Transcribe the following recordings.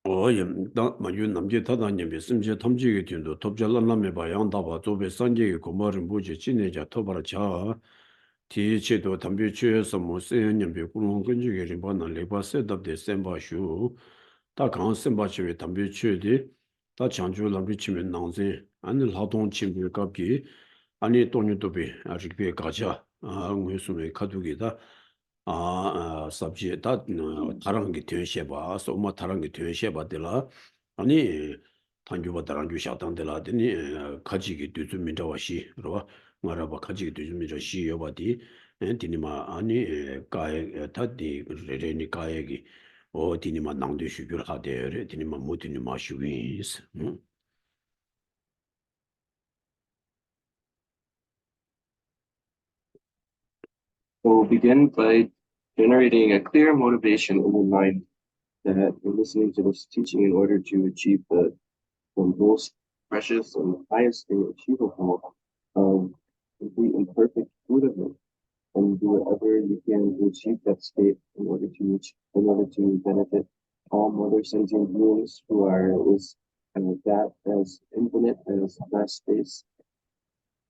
마 남제 타다님이 심지어 탐지게 된도 톱잘람람에 봐 양다바 도배 산지에 고마른 부지 지내자 토바라 자 디치도 담비 취해서 뭐 세연님이 구론 근지게 리바나 레바 셋업데 셈바슈 다 강sem바치에 담비 취디 다 장주람 비치면 나오지 아니 하동 친구 갑기 아니 돈유도비 아직비 가자 무슨에 가두기다 sabji da tarang gi tyen sheba so ma tarang gi tyen sheba de la ani tanju ba tarang ju sha tang de la de ni kaji gi du zu mi da wa shi ro ngara ba kaji gi du zu mi da shi yo ba di di ni ma ani ka ta di re re ni ka ye gi o di ni ma nang de shu gyur ha de re di ni ma mo di ni ma shu wis We'll begin by generating a clear motivation in your mind that you're listening to this teaching in order to achieve the most precious and highest thing achievable of complete and perfect Buddhahood, and do whatever you can to achieve that state in order to benefit all other sentient beings who are that as infinite as vast space.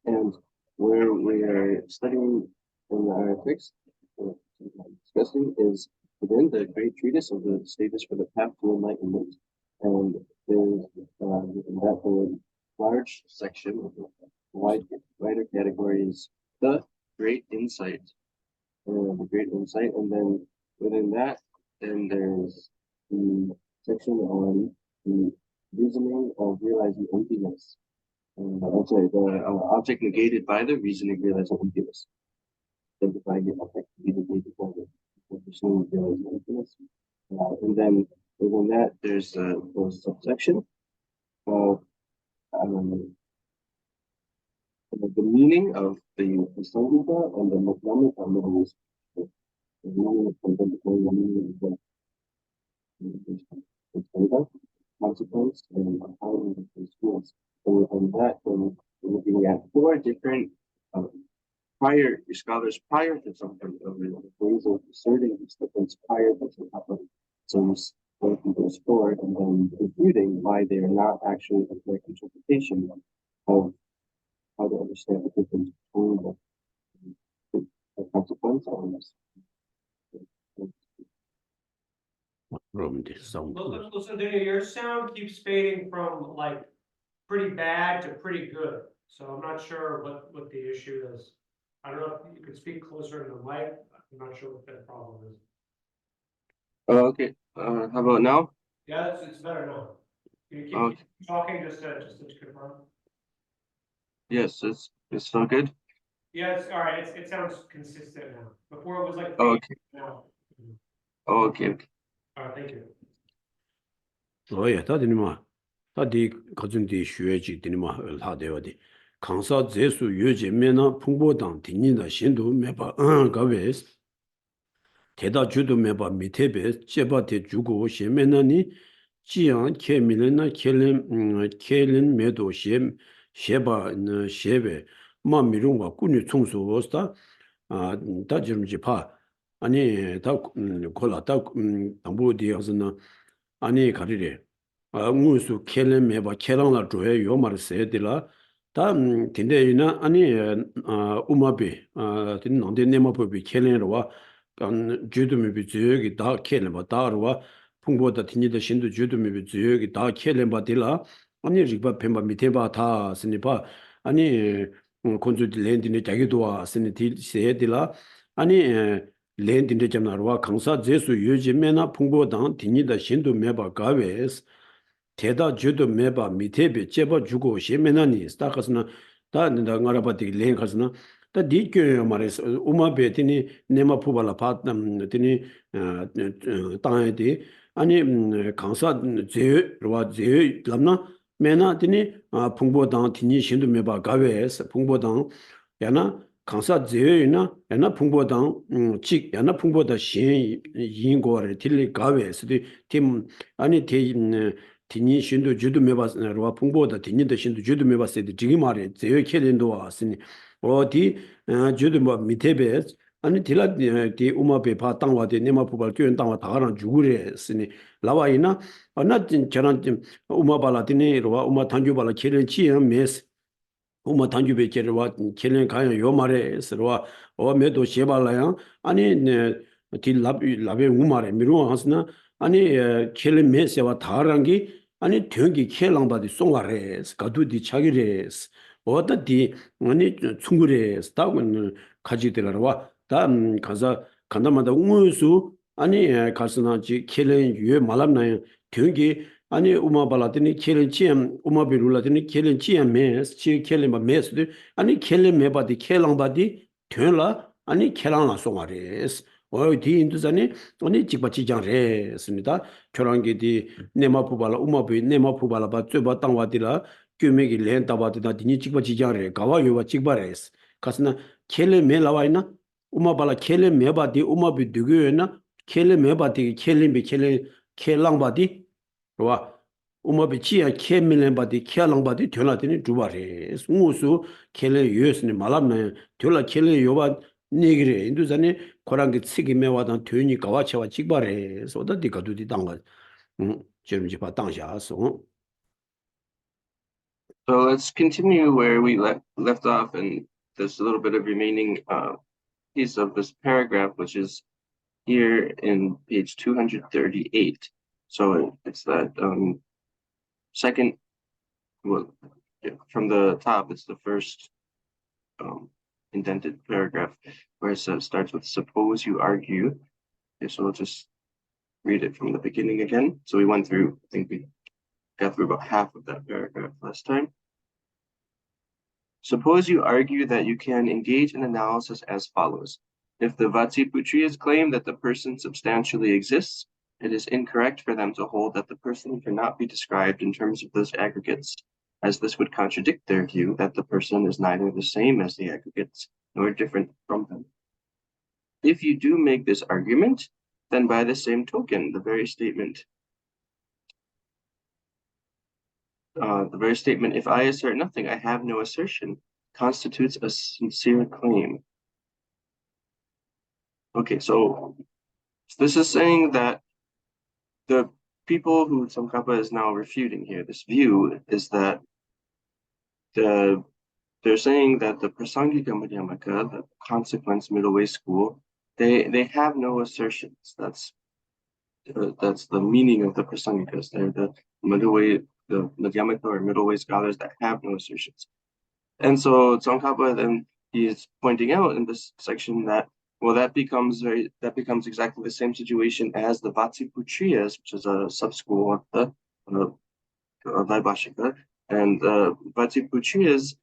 And where we are studying in our text, discussing is within the great treatise of the stages for the path to enlightenment. And there's that large section of the wider categories, the great insight, and then within that, then there's the section on the reasoning of realizing emptiness. The object negated by the reasoning realizing emptiness. Identifying the object to be negated by the reasoning realizing emptiness. And then within that, there's a subsection of the meaning of the Sangita and the Madhyamika meanings. The meaning of the Sangita, consequence, and how it feels. And that, then we're looking at four different scholars prior to something of ways of asserting these difference prior to something. So going through those four and then refuting why they are not actually a correct interpretation of how to understand the difference between the consequence and this. Listen, your sound keeps fading from like pretty bad to pretty good. So I'm not sure what the issue is. I don't know if you could speak closer to the mic. I'm not sure what that problem is. Okay. How about now? Yeah, it's better now. Can you keep talking just to confirm? Yes, it's still good. Yeah, it's all right. It sounds consistent now. Before it was like okay. Now. Okay. All right, thank you. 예, 다들이마 다디 가진디 쉬외지 되니마 하대어디 강사 제수 유제면나 풍보당 딘니다 신도 매바 가베스 대다 주도 매바 미테베 제바테 주고 셰메나니 지양 케밀나 켈린 메도 셰바 셰베 마미룬과 꾸니 총소스다 다지름지 파 아니 다 콜라다 담보디어스나 아니 가리래 무수 켈레메바 켈랑라 조에 요마르 세딜라 다 딘데이나 아니 우마베 딘 논데네마포비 켈레로와 간 주드미비 지역이 다 켈레바 다르와 풍보다 딘이다 신도 주드미비 지역이 다 켈레바딜라 아니 리바 펜바 미테바 다 스니바 아니 콘주디 렌디네 자기도와 스니딜 세딜라 아니 렌딘데 점나로와 강사 제수 유지메나 풍보당 딘이다 신도 메바 가베스 대다 주도 메바 미테베 제바 주고 시메나니 스타카스나 다는다 나라바티 랭카스나 다 디케 마레스 우마베티니 네마 푸발라 파담 티니 타에디 아니 강사 제와 제 람나 메나티니 풍보당 딘이 신도 메바 가베스 풍보당 야나 강사 제외나 야나 풍보당 직 야나 풍보다 신 인고를 딜리 가베스디 팀 아니 대 디니 신도 주도 메바스나와 풍보다 디니도 신도 주도 메바스디 지기 말에 제외 켈린도 왔으니 어디 주도 뭐 미테베 아니 딜라 디 우마베 바 땅와데 네마 부발 교연 땅와 다가랑 주구레 쓰니 라와이나 어나진 저런 좀 우마발라디니 로와 우마 단주발라 키렌치 메스 우마 단주베 제르와 키렌 가요 요 말에 쓰로와 어 메도 셰발라야 아니 딜 라베 우마레 미루 하스나 아니 키렌 메세와 다랑기 아니 되게 켈랑바디 송가레스 가두디 차기레스 어다디 아니 충구레스 다운 가지들어와 다 가서 간다마다 우무수 아니 가스나지 켈렌 유에 말람나요 되게 아니 우마발라드니 켈렌 치엠 우마비룰라드니 켈렌 치엠 메스 치 켈렌 메스 아니 켈렌 메바디 켈랑바디 되라 아니 켈랑라 송아레스 어디 인도자니 아니 직바치장레스입니다 결혼기디 네마푸발라 우마비 네마푸발라 바츠바 땅와디라 규메기 렌타바디다 디니 직바치장레 가와요바 직바레스 가스나 켈레 메라와이나 우마발라 켈레 메바디 우마비 두교나 켈레 메바디 켈레비 켈레 켈랑바디 와 우마비 치야 켈밀렌바디 켈랑바디 되나더니 두바레 무수 켈레 유스니 말람나 되라 켈레 요바 니그레 인도자니 코랑기 치기 메와단 되니 가와체와 직바레 소다디 가두디 당가 지금지 봐 당샤서 So let's continue where we left off, and there's a little bit of remaining piece of this paragraph, which is here in page 238. So it's that second, well, from the top, it's the first indented paragraph where it starts with suppose you argue. Okay, so we'll just read it from the beginning again. So we went through, I think we got through about half of that paragraph last time. Suppose you argue that you can engage in analysis as follows. If the Vatsiputriyas claim that the person substantially exists, it is incorrect for them to hold that the person cannot be described in terms of those aggregates, as this would contradict their view that the person is neither the same as the aggregates nor different from them. If you do make this argument, then by the same token, the very statement, if I assert nothing, I have no assertion, constitutes a sincere claim. Okay, so this is saying that the people who Tsongkhapa is now refuting here, this view, is that they're saying that the Prasangika Madhyamaka, the consequence middle way school, they have no assertions. That's the meaning of the Prasangikas. They're the middle way, the Madhyamaka or middle way scholars that have no assertions. And so Tsongkhapa then he is pointing out in this section that that becomes exactly the same situation as the Vatsiputriyas, which is a sub-school of the Vaibhashika. And Vatsiputriyas,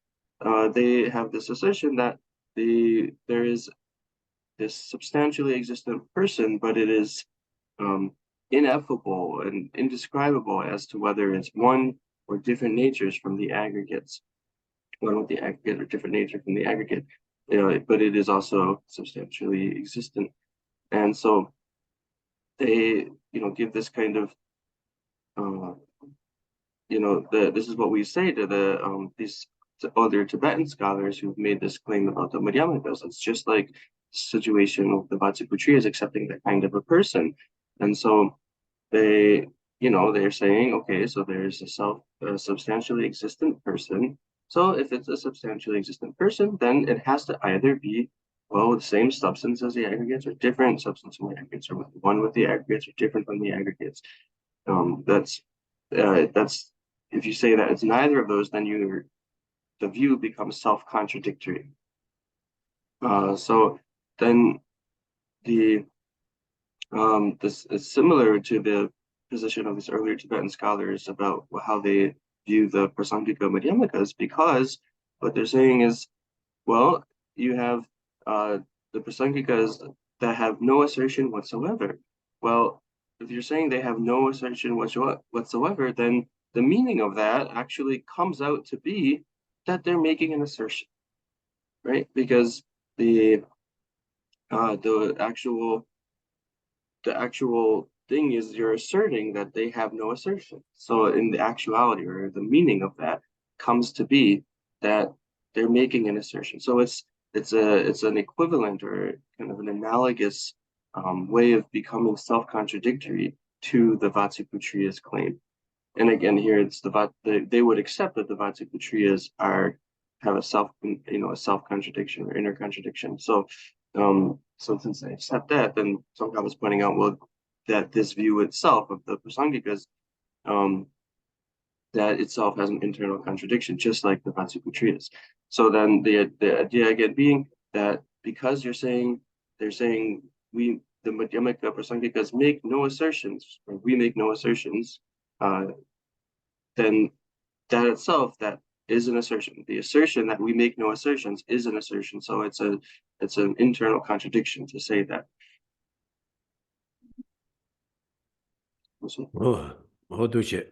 they have this assertion that there is this substantially existent person, but it is ineffable and indescribable as to whether it's one or different natures from the aggregates, one with the aggregate or different nature from the aggregate, but it is also substantially existent. And so they, give this kind of, this is what we say to these other Tibetan scholars who've made this claim about the Madhyamikas. It's just like the situation of the Vatsiputriyas accepting that kind of a person. And so they're saying, okay, so there's a substantially existent person. So if it's a substantially existent person, then it has to either be, the same substance as the aggregates or different substance from the aggregates, or one with the aggregates or different from the aggregates. That's if you say that it's neither of those, then the view becomes self-contradictory. So then this is similar to the position of these earlier Tibetan scholars about how they view the Prasangika Madhyamikas, because what they're saying is, you have the Prasangikas that have no assertion whatsoever. Well, if you're saying they have no assertion whatsoever, then the meaning of that actually comes out to be that they're making an assertion, right? Because the actual thing is you're asserting that they have no assertion. So in the actuality, or the meaning of that, comes to be that they're making an assertion. So it's it's an equivalent or kind of an analogous way of becoming self-contradictory to the Vatsuputriya's claim. And again, here it's they would accept that the Vatsuputriyas have a self-contradiction or inner contradiction. So since they accept that, then Tsongkhapa was pointing out, well, that this view itself of the Prasangikas, that itself has an internal contradiction, just like the Vatsuputriyas. So then the idea again being that because they're saying the Madhyamaka Prasangikas make no assertions, or we make no assertions, then that itself, that is an assertion. The assertion that we make no assertions is an assertion. So it's an internal contradiction to say that. 도시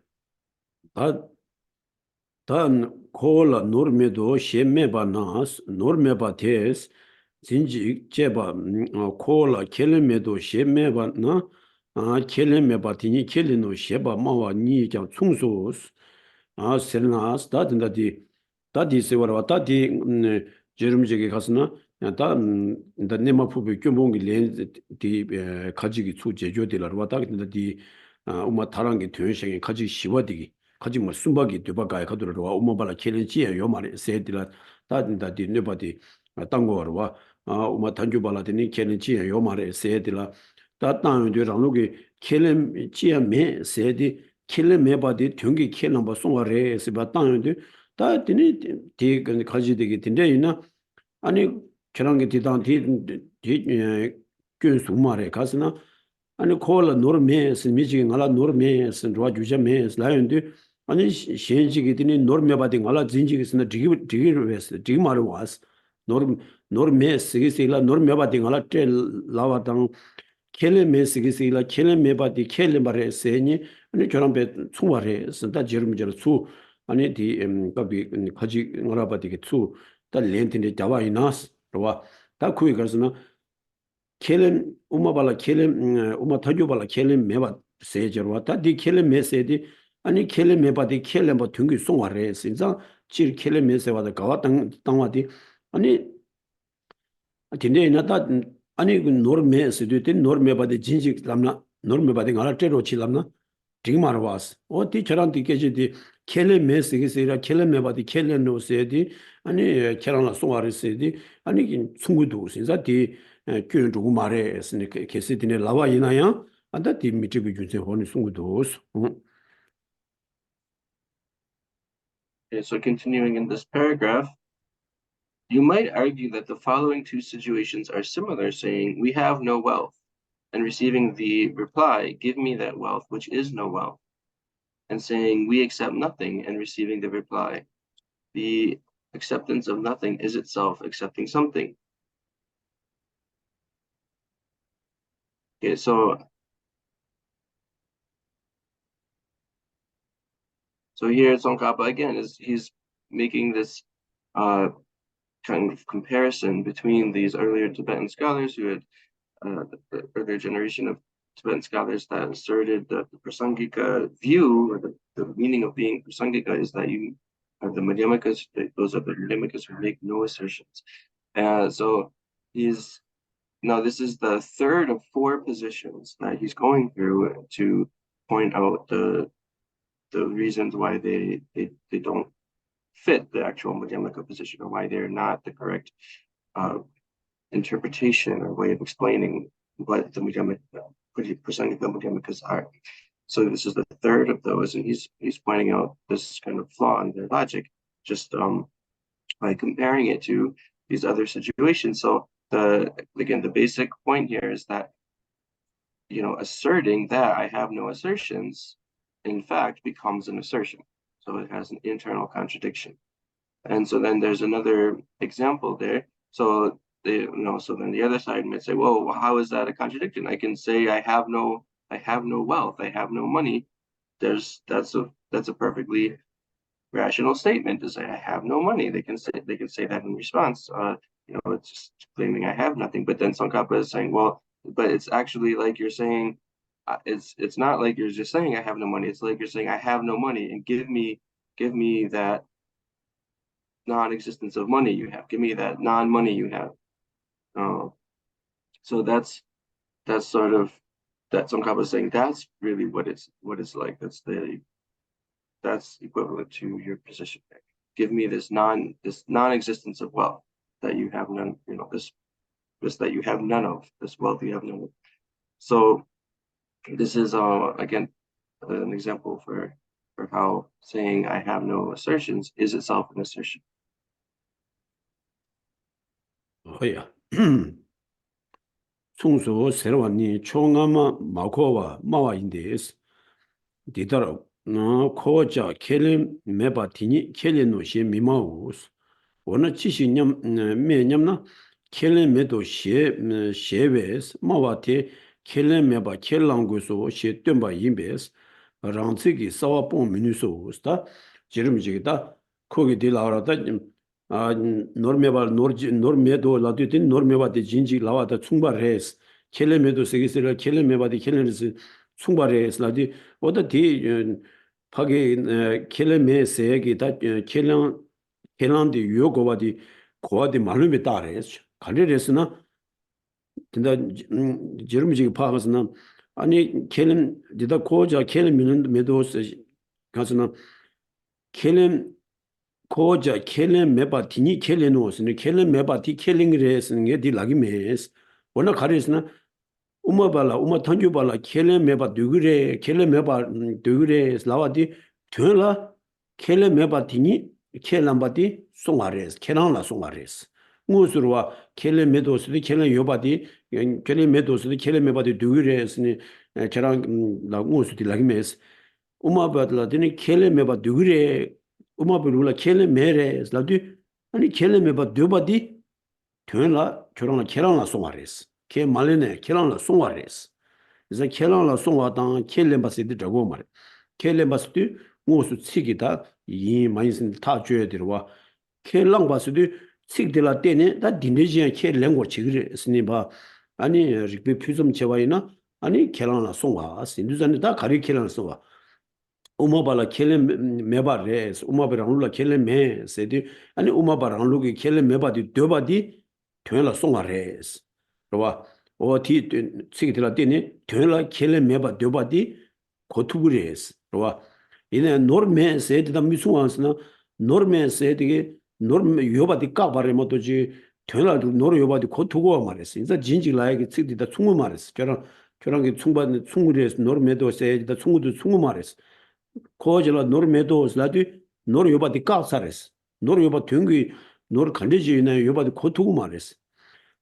단 콜라 노르메도 셰메바나스 노르메바테스 진지 제바 콜라 켈메도 셰메바나 켈메바티니 켈리노 셰바 마와 니장 충소스 셀나스 다디 세워라 다디 제름제게 가스나 다 네마 푸비 교몽기 렌디 가지기 추 제조들라 와다 근데 우마 다랑게 되셔게 가지 시와디기 가지 뭐 순박이 되바가에 가도록 와 우마발라 켈렌지에 요 말에 세들라 다디 네바디 땅고로 와 우마 단주발라드니 켈렌지에 요 말에 세들라 다 땅에 라노게 켈렌지에 메 세디 켈렌메바디 퉁기 켈렌바 송아레 세바 땅에 다 드니 디 가지되게 된데이나 아니 저런 게 뒤단 뒤 근수마래 가스나 아니 콜라 노르메스 미지게 알아 노르메스 로아 주자메스 라연데 아니 신지게 되니 노르메바딩 알아 진지게스나 디기르베스 디마르 와스 노르메스 기세라 노르메바딩 알아 텔 라와당 켈레메스기세라 켈레메바디 켈레바레세니 아니 저런 배 총와레 선다 제르미저로 수 아니 디 가비 가지 알아바디게 수 다 렌틴데 자와이나스 로와 다 쿠이 가스나 켈렘 우마발라 켈렘 우마 타주발라 켈렘 메바 세저와 다디 켈렘 메세디 아니 켈렘 메바디 켈렘 뭐 둥기 송와레 신자 질 켈렘 메세와다 가와 땅와디 아니 근데 나다 아니 그 노르메스도 된 노르메바디 진직 남나 노르메바디 알아테로 칠람나 딩마르와스 어디 저런 디게지디 켈레메스기세라 켈레메바디 켈레노세디 아니 켈라나 송아르세디 아니 긴 충구도 신자디 교육주고 말에 했으니까 게시디네 라와이나야 안다디 미티비 준세 호니 충구도 Okay, so continuing in this paragraph, you might argue that the following two situations are similar, saying, we have no wealth, and receiving the reply, give me that wealth, which is no wealth, and saying, we accept nothing, and receiving the reply, the acceptance of nothing is itself accepting something. Okay, so here Tsongkhapa again he's making this kind of comparison between these earlier Tibetan scholars who had the earlier generation of Tibetan scholars that asserted that the Prasangika view, or the meaning of being Prasangika, is that you have the Madhyamakas, those are the Madhyamakas who make no assertions. So now this is the third of four positions that he's going through to point out the reasons why they don't fit the actual Madhyamaka position, or why they're not the correct interpretation or way of explaining what the Prasangika Madhyamakas are. So this is the third of those, and he's pointing out this kind of flaw in their logic, just by comparing it to these other situations. So the basic point here is that, asserting that I have no assertions, in fact, becomes an assertion. So it has an internal contradiction. And so then there's another example there. So so then the other side might say, well, how is that a contradiction? I can say I have no wealth, I have no money. That's a perfectly rational statement to say I have no money. They can say that in response. It's just claiming I have nothing. But then Tsongkhapa is saying, well, but it's actually like you're saying, it's not like you're just saying I have no money. It's like you're saying I have no money, and give me that non-existence of money you have. Give me that non-money you have. So that's sort of that Tsongkhapa is saying that's really what it's like. That's equivalent to your position. Give me this non-existence of wealth that you have none, this that you have none of, this wealth you have none of. So this is again an example for how saying I have no assertions is itself an assertion. 허야. 충수 세로와니 총아마 마코와 마와인데스. 디더라 코자 켈림 메바티니 켈레노시 미마우스. 오늘 지신념 매념나 켈레 메도 셰베스 마와티 켈레 메바 켈랑고소 셰 뜸바 임베스 랑츠기 사와뽕 미누소스다 지름지기다 거기 딜라라다 아 노르메바 노르메도 라디tin 노르메바디 진지 라와다 충발해스 켈레메도 세기스를 켈레메바디 켈레르스 충발해스 라디 오다디 파게 켈레메세기다 켈란디 요고바디 고아디 말름에 따라서 갈레레스나 진짜 저름지기 파가스나 아니 켈렘 디다 고자 켈렘 미는 메도스 가스나 켈렘 고자 켈렘 메바티니 켈레노스니 켈렘 메바티 켈링레스는 게 디라기 메스 워나 가레스나 우마발라 우마 탄주발라 켈렘 메바 두그레 켈렘 메바 두그레 라와디 튀라 켈렘 메바티니 켈람바디 송아레스 켈랑라 송아레스 무스루와 켈렘 메도스디 켈렘 요바디 켈렘 메도스디 켈렘 메바디 두그레스니 저랑 나 무스디 라기메스 우마발라디니 켈렘 메바 두그레 우마블라 켈렘 메레스 라디 아니 켈렘 메바 두바디 튀라 저랑 켈랑라 송아레스 켈 말레네 켈랑라 송아레스 이제 켈랑라 송아당 켈렘 바시디 저고 말 켈렘 바스디 무스 치기다 이 마인신 다 줘야 되와 켈랑 바스디 식들라 때네 다 딘데지야 켈랭고 지그레스니 봐 아니 리비 퓨좀 제와이나 아니 켈랑라 송아 신두잔 다 가리 켈랑 송아 우마발라 켈렘 메바레스 우마베랑룰라 켈렘 메세디 아니 우마바랑루기 켈렘 메바디 되바디 되라 송아레스 그와 오티 치기들라 때네 되라 켈렘 메바 되바디 고투브레스 그와 이네 노르메 세드다 미수완스나 노르메 세드게 노르메 요바디 까바레 모토지 되라도 노르 요바디 고투고 말했어. 인자 진지라에게 치디다 충무 말했어. 저랑 충분히 충무리에서 노르메도 세드다 충무도 충무 말했어. 고절라 노르메도스라디 노르 요바디 까사레스. 노르 요바 된기 노르 간데지네 요바디 고투고 말했어.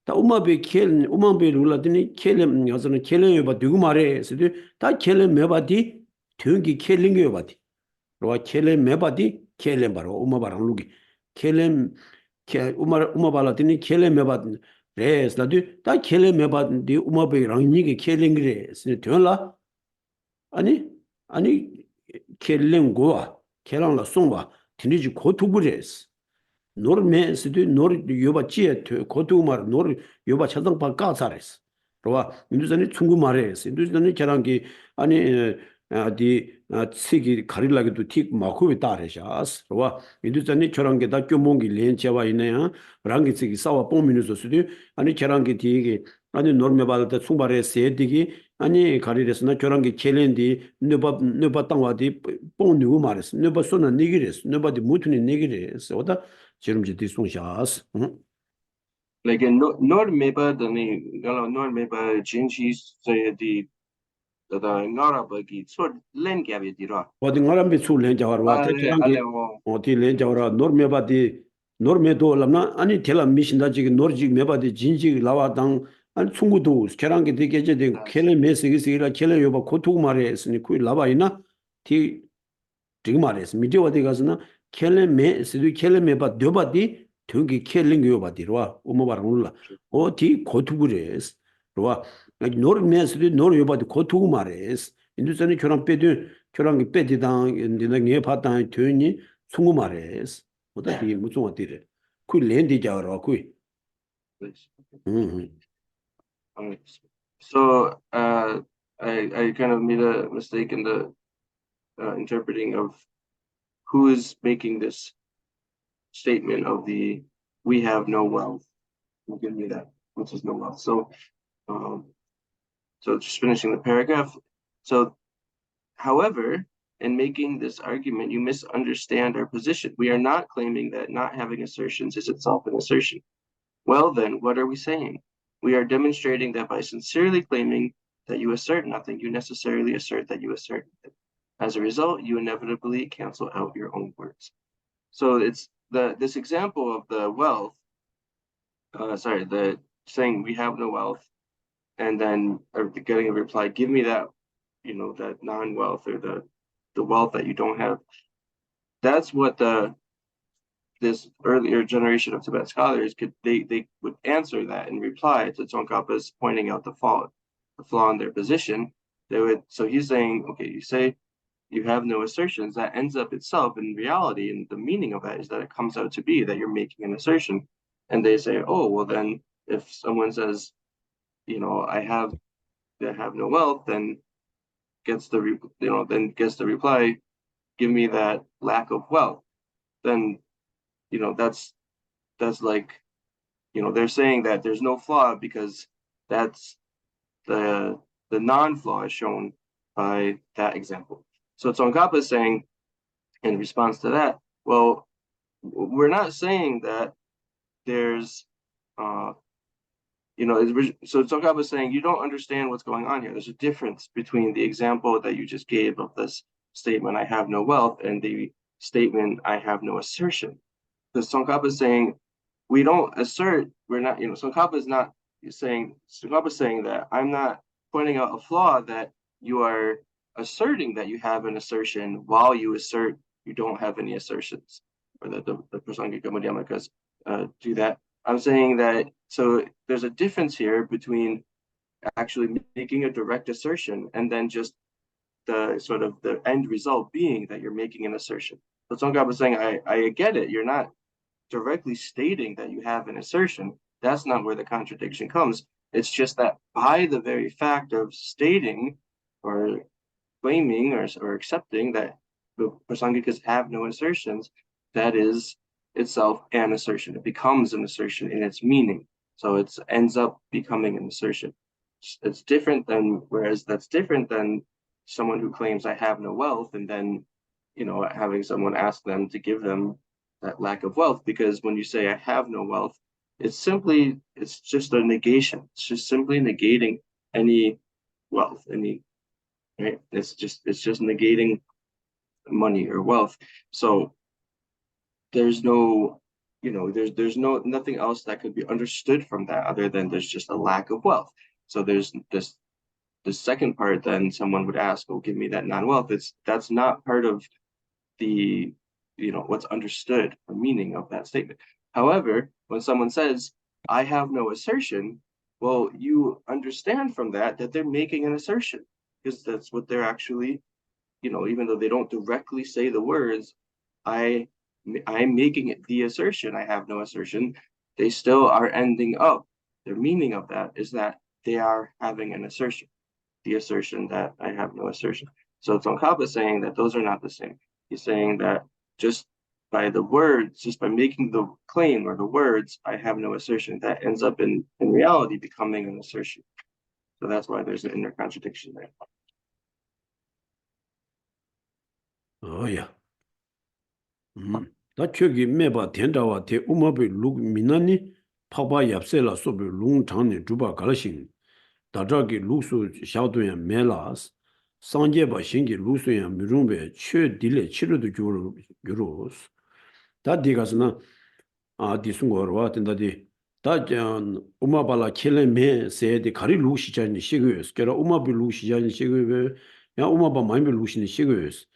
다 우마베 켈 우마베 룰라드니 켈렘 여서는 켈렘 요바 되고 말했어. 다 켈렘 메바디 된기 켈링 요바디 로아 켈렘 메바디 켈렘 바로 우마바랑 루기 켈렘 우마발라드니 켈렘 메바 레스라디 다 켈렘 메바디 우마베랑 니게 켈링레스 되라 아니 켈렘 고아 켈랑라 송바 티니지 고투브레스 노르메스디 노르 요바치에 고투마르 노르 요바 차당파 까사레스 로아 인두산이 충구 말레스 인두산이 계란기 아니 디 치기 가릴라기도 틱 마코에 따르샤스 로아 인두산이 저런 게다 교몽기 렌체와 있네요 랑기 치기 싸와 뽕미누스디 아니 계란기 디게 아니 노르메 받을 충바레 세디기 아니 가리레스나 저런 게 켈렌디 너바 땅와디 뽕 누구 말했어 너바 손은 니기레스 너바디 무트니 니기레스 오다 지름지 디송샤스 Like in Nord-Meba, Nord-Meba, Jinji, the Ngarabagi, sort Len Gabidira. 어디 가람비 출렌 자와라 대장기 어디 렌 자와라 노르메바디 노르메도 람나 아니 텔라 미신다 지금 노르지 메바디 진지 라와당 아니 충구도 계란게 되게제 된 켈레 메시기시라 켈레 요바 고투 말했으니 그 라바이나 디 지금 말했어 미디어 어디 가서나 켈레 메시디 켈레 메바 되바디 되게 켈링 요바디로와 오모바랑 올라 어디 고투브레스 로와 노르메스디 노르 요바디 고투 말했어 인도선이 결혼 빼도 결혼기 빼디당 인디나게 파당 되니 충구 말했어 어디 무슨 어디래 그 렌디 자로 그 So I kind of made a mistake in the interpreting of who is making this statement of the we have no wealth. Give me that, which is no wealth. So just finishing the paragraph. So, however, in making this argument, you misunderstand our position. We are not claiming that not having assertions is itself an assertion. Well, then, what are we saying? We are demonstrating that by sincerely claiming that you assert nothing, you necessarily assert that you assert nothing. As a result, you inevitably cancel out your own words. So it's this example of the wealth, the saying we have no wealth, and then getting a reply, give me that, that non-wealth or the wealth that you don't have. That's what this earlier generation of Tibetan scholars they would answer that in reply to Tsongkhapa's pointing out the flaw in their position. So he's saying, okay, you say you have no assertions, that ends up itself in reality, and the meaning of that is that it comes out to be that you're making an assertion. And they say, oh, well, then if someone says, I have no wealth, then gets the reply, give me that lack of wealth. Then that's like, they're saying that there's no flaw because that's the non-flaw is shown by that example. So Tsongkhapa is saying in response to that, well, we're not saying that there's so Tsongkhapa is saying you don't understand what's going on here. There's a difference between the example that you just gave of this statement, I have no wealth, and the statement, I have no assertion. Because Tsongkhapa is saying we don't assert, we're not, Tsongkhapa is saying that I'm not pointing out a flaw that you are asserting that you have an assertion while you assert you don't have any assertions, or that the Prasangika Madhyamakas do that. I'm saying that, so there's a difference here between actually making a direct assertion and then just the sort of the end result being that you're making an assertion. So Tsongkhapa is saying, I get it, you're not directly stating that you have an assertion. That's not where the contradiction comes. It's just that by the very fact of stating or claiming or accepting that the Prasangikas have no assertions, that is itself an assertion. It becomes an assertion in its meaning. So it ends up becoming an assertion. It's different than, whereas that's different than someone who claims I have no wealth and then, having someone ask them to give them that lack of wealth, because when you say I have no wealth, it's just a negation. It's just simply negating any wealth, right? It's just negating money or wealth. So there's no, there's nothing else that could be understood from that other than there's just a lack of wealth. So there's the second part, then someone would ask, oh, give me that non-wealth. That's not part of the, what's understood or meaning of that statement. However, when someone says, I have no assertion, well, you understand from that they're making an assertion, because that's what they're actually, even though they don't directly say the words, I'm making it the assertion, I have no assertion, they still are ending up, their meaning of that is that they are having an assertion, the assertion that I have no assertion. So Tsongkhapa is saying that those are not the same. He's saying that just by the words, just by making the claim or the words, I have no assertion, that ends up in reality becoming an assertion. So that's why there's an inner contradiction there. Oh yeah. 다 저기 매바 된다와 대 우마베 룩 미나니 파바 얍셀라 소베 룽창니 주바 갈신 다저기 루수 샤도야 메라스 상제바 신기 루수야 미rum베 최 딜레 치료도 주로스 다 디가스나 디숭고르와 된다디 다전 우마발라 켈레메 세디 가리 루시자니 시그여스 게라 우마비 루시자니 시그여 야 우마바 마임비 루시니 시그여스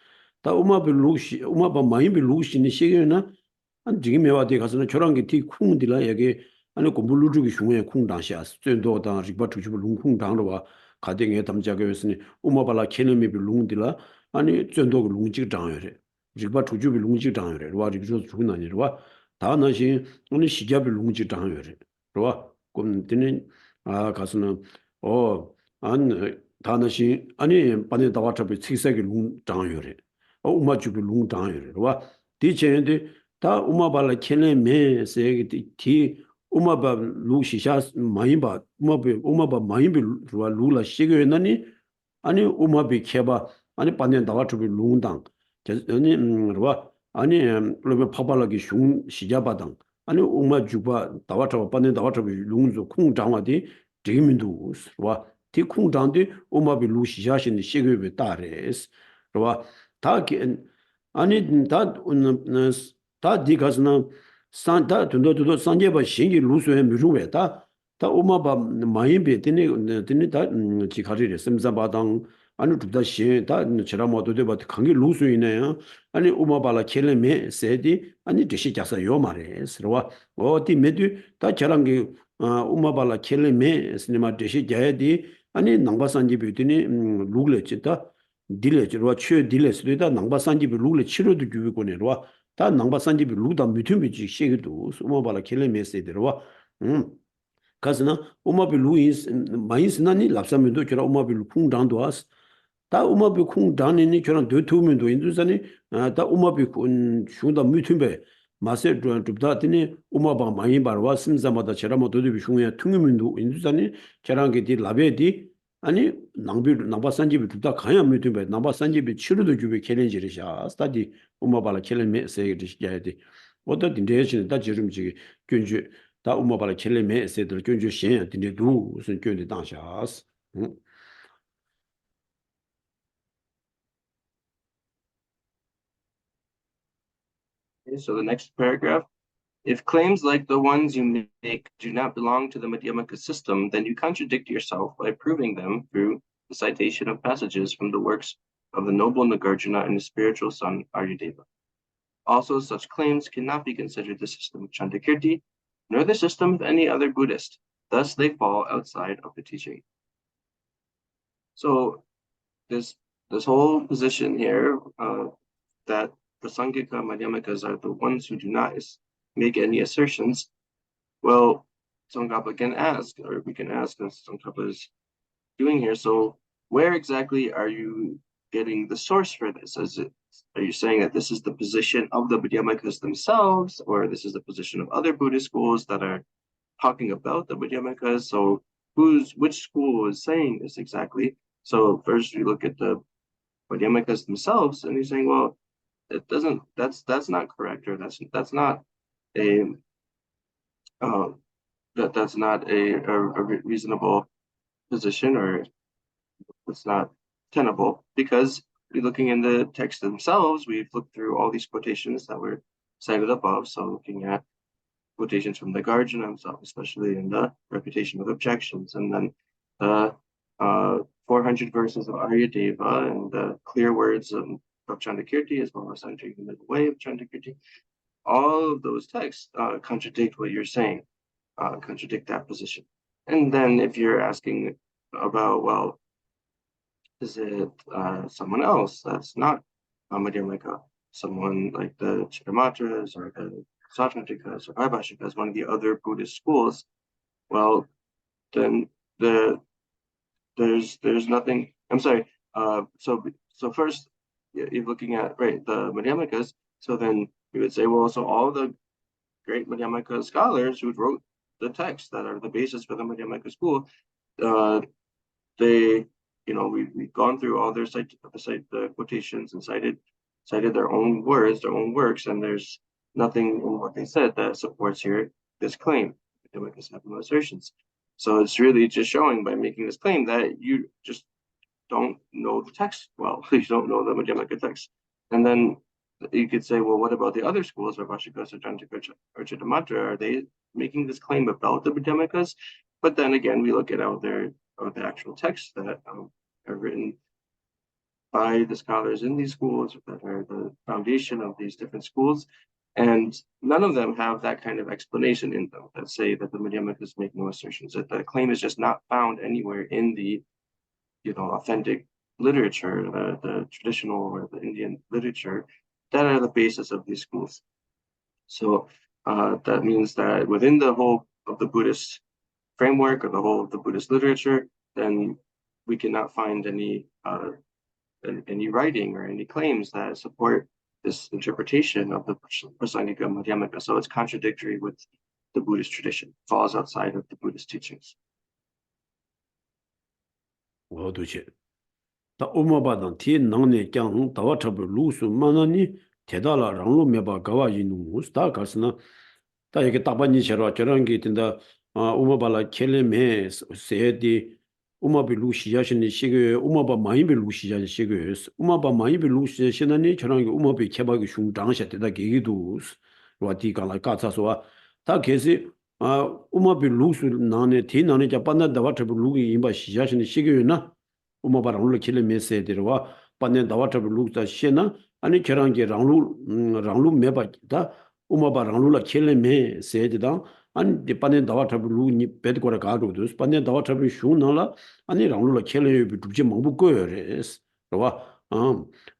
다 우마바 마임비 루시니 시그여나 안 지금 메와디 가서는 저런 게티 쿵딜라 여기 아니 공부루주기 중에 쿵당샤스 전도다 리바 투주부 룽쿵당로와 가정에 담자게 했으니 우마발라 켈레메비 룽딜라 아니 전도 룽지 장여래 리바 투주비 룽지 장여래 와 리저 죽나니와 다나시 오늘 시잡이 룽지 장여래 와 꿈드는 가서는 안 다나시 아니 반에 다와차비 치세기 룽 장여래 우마주비 룽 장여래 와 디체인데 다 우마발라 켈레메 세기 우마바 루시샤 마이바 우마바 마이비 루와 루라 시게나니 아니 우마비 케바 아니 반년 나와주비 룽당 아니 루와 아니 루베 파발라기 슝 시자바당 아니 우마 주바 나와줘 반년 나와주비 룽조 콩장와디 제민도 와 티 콩장디 우마비 루시샤신 시게베 따레스 루와 다기 아니 다 디가스나 산타 돈도도 산제바 신기 루스에 미루베다 다 오마바 마이베 드니 다 지카리레 셈자바당 아니 두다 시다 지라모도데 바 강기 루스이네요 아니 오마발라 켈레메 세디 아니 드시 자사 요 말레스와 어디 메디 다 저랑기 오마발라 켈레메 스니마 드시 자야디 아니 남바산지 비드니 루글레치다 딜레지로 최 딜레스도다 남바산지 루글레 치료도 주비고네로 다 남바산집이 루다 미투미지 시기도 오마발라 켈레메세데로와 가스나 오마비 루이스 마이스나니 랍사면도 저라 오마비 풍당도 와스 다 오마비 콩당니 저런 되투면도 인두산이 다 오마비 군 슈다 미투베 마세 드다드니 오마바 마이 바와 심자마다 저라모 도드비 슝야 퉁면도 인두산이 저랑게 디 라베디 아니 남바산집이 두다 가야 미투베 남바산집이 치료도 주베 켈렌지리샤 스타디 우마발라 켈레메 세게디시야디 어떤 딘데신 다 지름지기 균주 다 우마발라 켈레메 세들 균주 신 딘데두 무슨 균데 당샤스 Okay, so the next paragraph. If claims like the ones you make do not belong to the Madhyamaka system, then you contradict yourself by proving them through the citation of passages from the works of the noble Nagarjuna and his spiritual son Aryadeva. Also, such claims cannot be considered the system of Chandakirti, nor the system of any other Buddhist. Thus, they fall outside of the teaching. So, this whole position here that the Sangika Madhyamakas are the ones who do not make any assertions. Well, Tsongkhapa can ask, or we can ask, as Tsongkhapa is doing here. So, where exactly are you getting the source for this? Are you saying that this is the position of the Madhyamakas themselves, or this is the position of other Buddhist schools that are talking about the Madhyamakas? So which school is saying this exactly? So first we look at the Madhyamakas themselves, and he's saying, well, it doesn't. That's not correct, or that's not a that's not a reasonable position, or it's not tenable, because looking in the text themselves, we've looked through all these quotations that were cited above. So looking at quotations from the Nagarjuna himself, especially in the Refutation of Objections, and then the 400 verses of Aryadeva and the clear words of Chandakirti, as well as entering the middle way of Chandakirti, all of those texts contradict what you're saying, contradict that position. And then if you're asking about, well, is it someone else that's not Madhyamaka, someone like the Chittamantras or the Sautrantikas or Vaibhashikas, one of the other Buddhist schools? Well, then there's nothing. I'm sorry. So first, you're looking at the Madhyamakas. So then we would say, well, so all the great Madhyamaka scholars who wrote the texts that are the basis for the Madhyamaka school, they, we've gone through all their the quotations and cited their own words, their own works, and there's nothing in what they said that supports here this claim. Madhyamakas have no assertions. So it's really just showing by making this claim that you just don't know the text well. You don't know the Madhyamaka text. And then you could say, well, what about the other schools, Vaibhashikas or Chittamatra? Are they making this claim about the Madhyamakas? But then again, we look at the actual texts that are written by the scholars in these schools that are the foundation of these different schools. And none of them have that kind of explanation in them that say that the Madhyamakas make no assertions, that the claim is just not found anywhere in the authentic literature, the traditional or the Indian literature that are the basis of these schools. So that means that within the whole of the Buddhist framework or the whole of the Buddhist literature, then we cannot find any writing or any claims that support this interpretation of the Prasangika Madhyamaka. So it's contradictory with the Buddhist tradition, falls outside of the Buddhist teachings. 다 오마바당 티 능네 짱 다와 탑 루수 만나니 대달라 랑로 메바 가와이누 우스타 가스나 다 이게 따바니 저러 저런 게 된다 오마발라 켈레메 세디 오마비 루시야신이 시게 오마바 마이비 루시야 시게 오마바 마이비 루시야 신나니 저런 게 오마비 개박이 흉장샤 되다 게기도 와디가라 가차소와 다 계시 오마비 루수 나네 티 나네 자반다 다와 탑 루기 임바 시야신이 시게나 오마바랑 룰 킬레 메세데와 반네 다와타브 룩다 시나 아니 저랑게 랑루 메바다 오마바랑 룰 킬레 메세데다 아니 반네 다와타브 룩니 베드고라 가도도 반네 다와타브 슈나라 아니 랑루 킬레 비두지 망부고요레스 와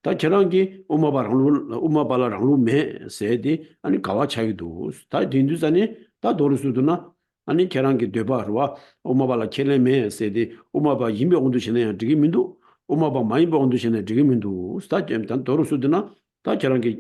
다 저랑게 오마바랑 랑루 메세데 아니 가와 차이도 다 딘두자니 다 도르수도나 아니 계란게 되바르와 오마발라 켈레메 세디 오마바 임베 온두시네 디기민도 오마바 마이바 온두시네 디기민도 스타젬탄 도르수드나 다 계란게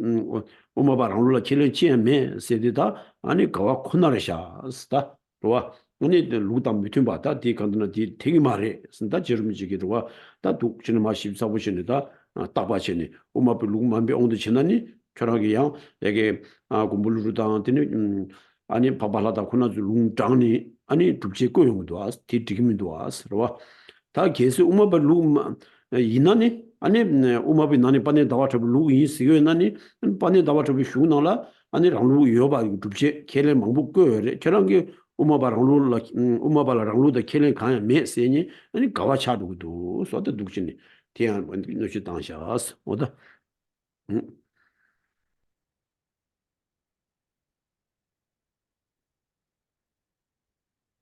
오마바랑 룰라 켈레치에메 세디다 아니 가와 코나르샤 스타 로와 아니 루담 미튼바다 디칸드나 디 되게 말해 쓴다 저름지기도와 다 독진의 맛이 사보시니다 따바시니 오마비 루만베 온두시나니 저라기야 여기 공부르다한테는 아니 바발하다 코나주 룽장니 아니 둘째 거용도 와서 뒤digim도 와서 다 계속 우마바 룽 이나니 아니 우마비 나니 반에 다와트 루 이시요나니 반에 다와트 슈나라 아니 랑루 요바 둘째 켈레 망부 거래 저런 게 우마바 랑루 우마바 랑루다 켈레 가야 메세니 아니 가와차도도 소다 독신이 대한 원노시 당샤스 오다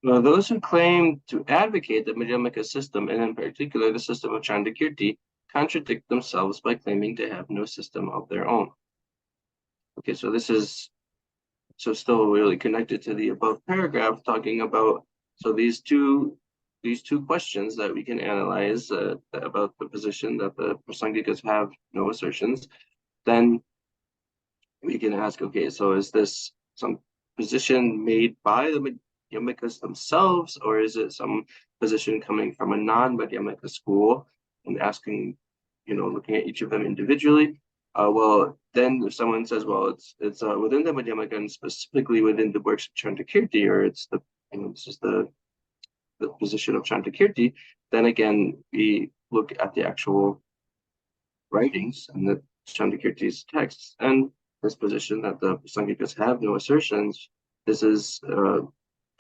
Now, those who claim to advocate the Madhyamaka system, and in particular the system of Chandakirti, contradict themselves by claiming to have no system of their own. Okay, so this is still really connected to the above paragraph, talking about these two questions that we can analyze about the position that the Prasangikas have no assertions. Then we can ask, okay, so is this some position made by the Madhyamikas themselves, or is it some position coming from a non-Madhyamaka school, and asking, looking at each of them individually? Well, then if someone says, well, it's within the Madhyamaka and specifically within the works of Chandakirti, or it's this is the position of Chandakirti, then again we look at the actual writings and the Chandakirti's texts, and this position that the Prasangikas have no assertions. This is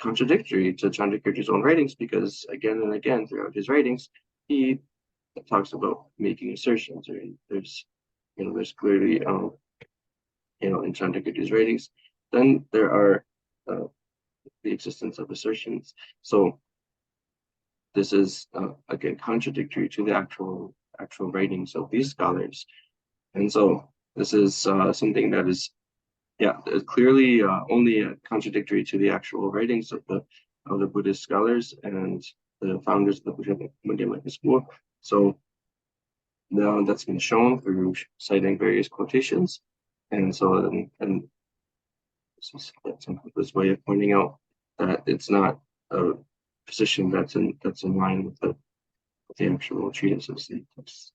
contradictory to Chandakirti's own writings, because again and again throughout his writings he talks about making assertions. There's clearly in Chandakirti's writings then there are the existence of assertions. So this is again contradictory to the actual writings of these scholars, and so this is something that is clearly only contradictory to the actual writings of the Buddhist scholars and the founders of the Madhyamaka school. So now that's been shown through citing various quotations, and so and this way of pointing out that it's not a position that's in line with the actual treatises and texts.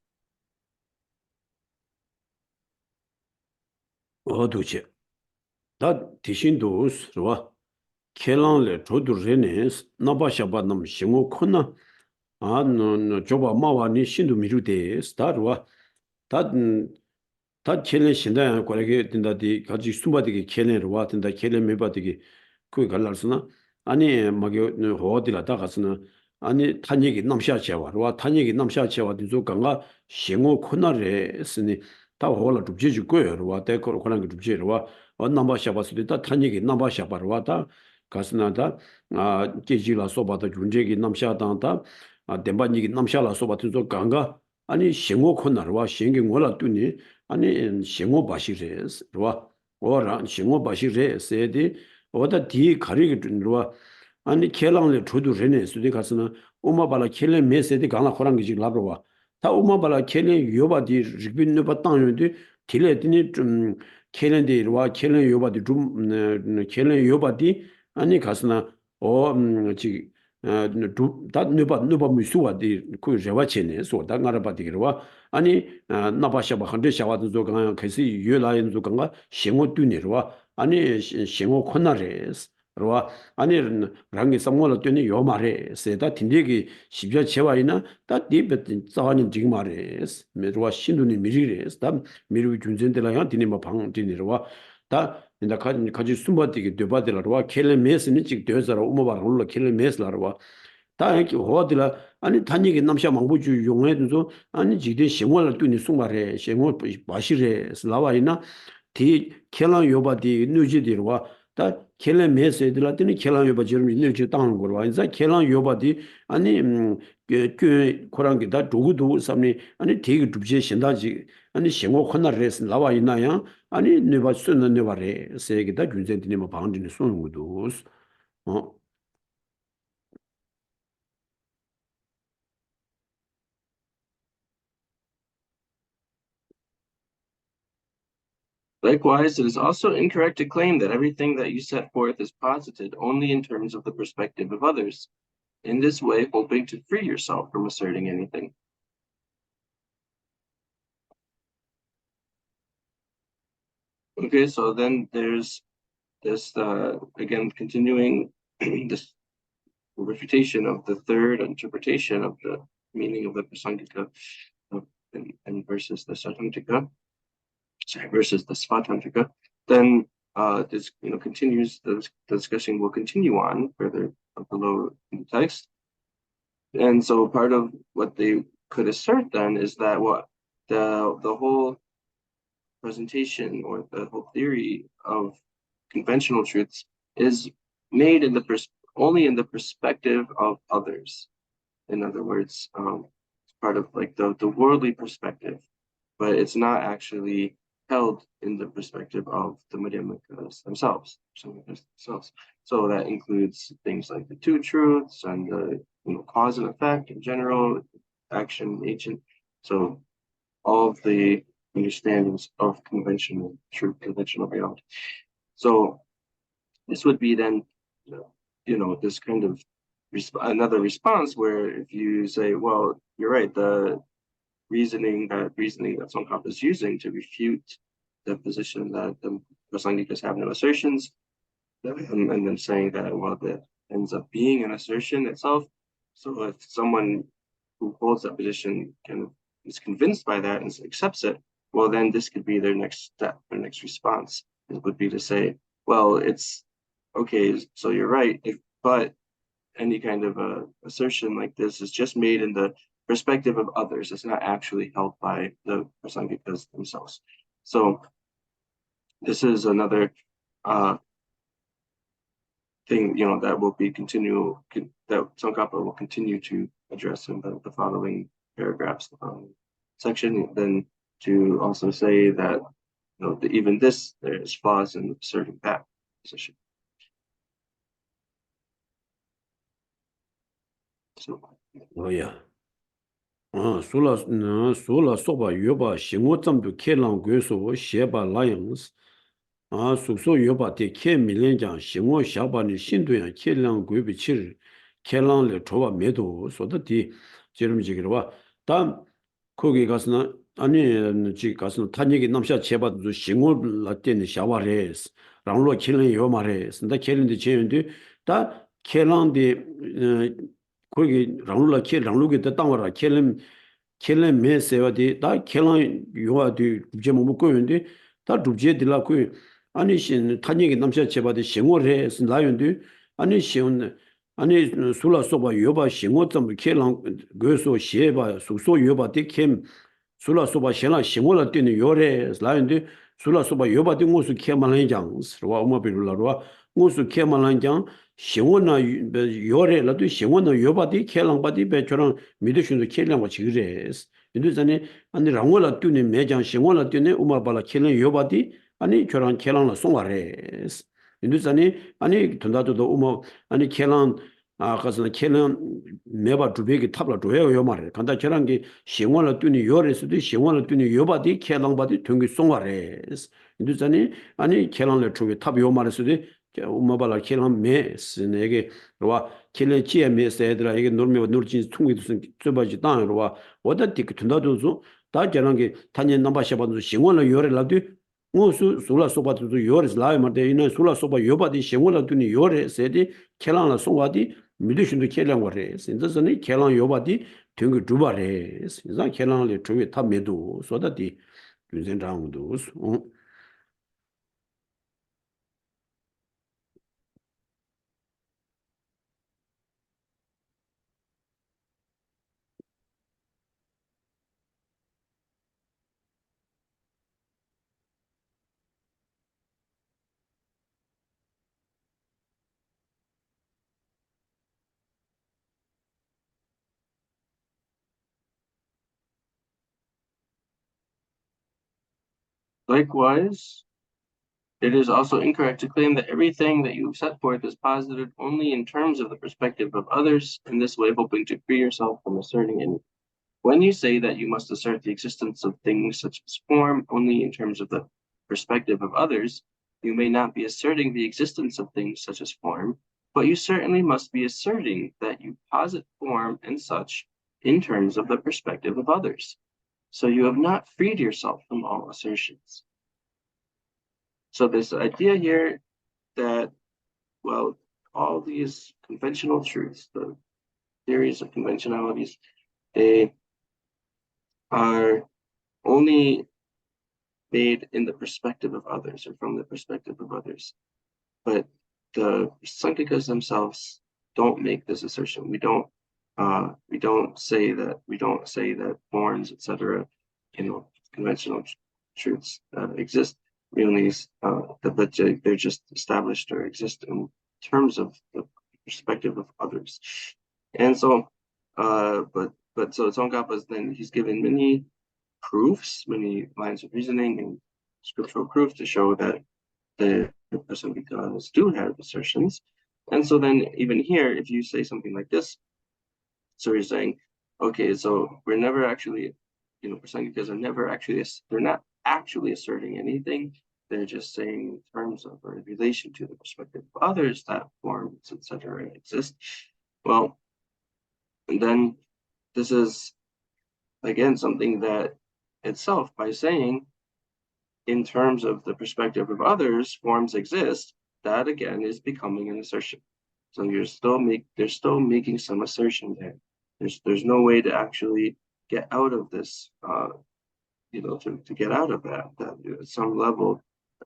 다 대신도 스와 켈랑레 조두르네스 나바샤바남 싱오 코나 아노 조바 마와니 신도 미루데 스타르와 다 켈레 신다 거래게 된다디 가지 숨바디게 켈레르와 된다 켈레 메바디게 그 갈라스나 아니 막이 호디라다 가스나 아니 탄얘기 남샤체와와 탄얘기 남샤체와 저 강가 싱오 코나레 스니 다 홀라 줍지지 거여와 데코로 그런 게 줍지와 남바샤바스리다 탄얘기 남바샤바르와다 가스나다 계지라 소바다 준제기 남샤다다 덴바니기 남샤라 소바트 저 강가 아니 싱오 코나르와 싱기 몰라 뚜니 아니 싱오 바시레스와 오라 싱오 바시레세디 오다 디 가리기 뚜니와 아니 켈랑레 조두르네 수디 가스나 오마발라 켈레 메세디 강나 코랑기지 라브와 다 오마발라 켈렌 요바디 리빈 노바 땅요디 딜레디니 좀 켈렌데와 켈렌 요바디 좀 켈렌 요바디 아니 가스나 지 다 누바 무수와디 그 레와체네 소다 나라바디르와 아니 나바샤바 한데 샤와도 조가 계시 유라인 조가 싱오 뚜니르와 아니 싱오 코나레스 로와 아니 랑기 samolo 뛰니 요 말에 세다 딘데기 십자 제와이나 다 디베 자하는 지금 말에스 메로와 신도니 미리레스 다 미리 준전들라야 디니마 방 디니로와 다 인다 가지 숨바디기 되바들라와 켈레메스니 직 되어서라 우모바라 올라 켈레메스라와 다 이렇게 호들라 아니 단얘기 남샤 망부주 용해도 아니 지대 생활을 뛰니 숨말에 생활 마시레 슬라와이나 디 켈란 요바디 누지디로와 다 켈레 메세들라더니 켈란 요바 지금 일지 땅은 거로 와인자 켈란 요바디 아니 그 코랑기 다 두고도 삼니 아니 되게 둡제 신다지 아니 생活 혼나레스 나와 있나야 아니 네바 쓰는 네바레 세기다 준전들이 뭐 방진이 쏘는 것도 Likewise, it is also incorrect to claim that everything that you set forth is posited only in terms of the perspective of others, in this way hoping to free yourself from asserting anything. Okay, so then there's this, again, continuing this refutation of the third interpretation of the meaning of the Prasangika and versus the Satantika. Versus the Svatantrika, then this continues, the discussion will continue on further below in the text. And so part of what they could assert then is that what the whole presentation or the whole theory of conventional truths is made in only in the perspective of others. In other words, it's part of like the worldly perspective, but it's not actually held in the perspective of the Madhyamikas themselves. So that includes things like the two truths and the cause and effect in general, action, agent. So all of the understandings of conventional truth, conventional reality. So this would be then, this kind of another response where if you say, well, you're right, the reasoning that Tsongkhapa is using to refute the position that the Prasangikas have no assertions, and then saying that, well, that ends up being an assertion itself. So if someone who holds that position is convinced by that and accepts it, well, then this could be their next step, their next response. It would be to say, well, it's okay, so you're right, but any kind of assertion like this is just made in the perspective of others. It's not actually held by the Prasangikas themselves. So this is another thing, that will be that Tsongkhapa will continue to address in the following paragraphs, the following section. Then to also say that, even this, there is flaws in asserting that position. So. Oh yeah. Sola soba yoba shingo zambu ke lang gui so sheba layans. Sukso yoba te ke milen jang shingo shaba ni shindu yang ke lang gui bi chir ke lang le choba medo soda di jirum jigirwa. Dan kogi gasna 아니 지 가서 탄얘기 남샤 제바도 싱을 라테니 샤와레스 랑로 킬린 요 말레스 근데 켈린데 제인데 다 켈란데 거기 랑로라 켈 랑로게 땅와라 켈린 메세와디 다 켈란 요와디 부제 뭐 거인데 다 두제딜라 그 아니 신 탄얘기 남샤 제바도 싱을 해스 라연데 아니 신 아니 술라 소바 요바 싱어 좀 켈란 거소 셰바 소소 요바디 kem Sula soba shena shimola tini yore lainde sula soba yoba di ngusu kemalanjang swa uma bilula ngusu kemalanjang shimona yore la du shimona yoba di kelang di be choran midishundu kelang wa chigres induzane ani rangola tuni mejang shimola tuni uma bala kelang yoba di ani choran kelang la songwares induzane ani tundado do uma ani kelang 가서 켈런 매바 두베기 탑라 줘요 요 말에 간다 저런 게 시원을 뛰니 요레스도 시원을 뛰니 요바디 켈랑바디 등기 송와레스 인도자니 아니 켈런을 주게 탑요 말에서도 엄마발라 켈런 메스네게 로와 켈렌 치에 메스에드라 이게 놀메 놀진 통기도 좀 땅으로와 어디 그 둔다도서 다 저런 게 단년 넘바셔봐도 시원을 요레라도 무수 술라 소바도 요레스 라이마데 이나 술라 소바 요바디 시원을 뛰니 요레스에디 켈랑을 송와디 미드신도 켈랑 거레스 인자선이 켈랑 요바디 등그 두바레스 인자 켈랑을 주위 탑 메도 소다디 윤센장도 Likewise, it is also incorrect to claim that everything that you set forth is posited only in terms of the perspective of others, in this way hoping to free yourself from asserting any. When you say that you must assert the existence of things such as form only in terms of the perspective of others, you may not be asserting the existence of things such as form, but you certainly must be asserting that you posit form and such in terms of the perspective of others. So you have not freed yourself from all assertions. So this idea here that, well, all these conventional truths, the theories of conventionalities, they are only made in the perspective of others or from the perspective of others. But the Sankakas themselves don't make this assertion. We don't say that forms, etc., conventional truths exist. We only but they're just established or exist in terms of the perspective of others. And so but so Tsongkhapa, then he's given many proofs, many lines of reasoning and scriptural proof to show that the Prasangikas do have assertions. And so then even here, if you say something like this, so you're saying, okay, so we're never actually, Prasangikas are never actually, they're not actually asserting anything. They're just saying in terms of or in relation to the perspective of others that forms, etc., exist. Well, and then this is, again, something that itself, by saying in terms of the perspective of others, forms exist, that again is becoming an assertion. So they're still making some assertion there. There's no way to actually get out of this, to get out of that at some level.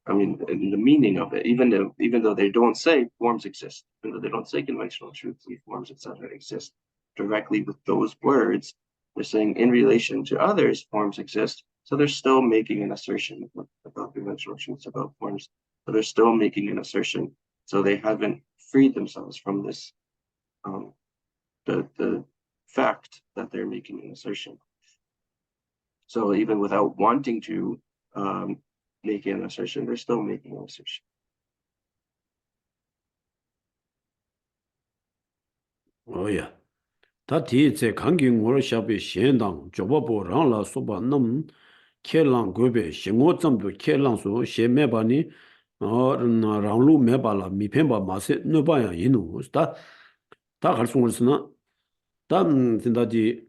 I mean, in the meaning of it, even though they don't say forms exist, even though they don't say conventional truths, forms, etc., exist directly with those words, they're saying in relation to others, forms exist. So they're still making an assertion about conventional truths, about forms. So they're still making an assertion. So they haven't freed themselves from this, the fact that they're making an assertion. So even without wanting to make an assertion, they're still making an assertion. Oh yeah. 다티 제 강경 워샤베 현당 조바보 랑라 소바 남 켈랑 고베 싱오점도 켈랑소 셰메바니 랑루 메발라 미펜바 마세 노바야 이누스다 다 갈송을스나 담 진다지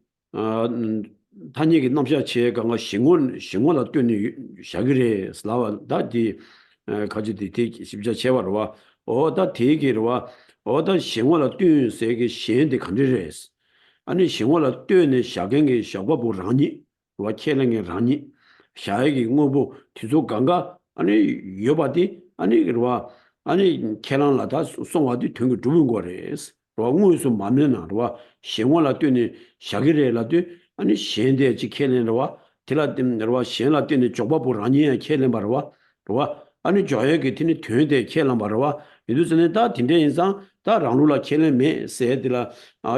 단얘기 남샤 제가 싱원을 뛰니 샤그레 슬라와 다디 가지디 되기 십자 제와로와 어다 되기로와 어다 싱원을 뛰는 세계 시엔데 컨디레스 아니 싱원을 뛰는 샤경의 샤바부 라니 와 켈랭의 라니 샤에기 뭐보 뒤조 강가 아니 여바디 아니 그와 아니 켈랑라다 송와디 등을 두는 거레스 로무스 만면나와 싱원을 뛰는 샤기레라도 아니 시엔데 지켈랭과 딜라dim으로와 시엔라 뛰는 조바부 라니에 켈랭바로와 로와 아니 저에게 티니 되게 켈랑바로와 이두스네 다 딘데 인상 다 랑루라 켈레메 세드라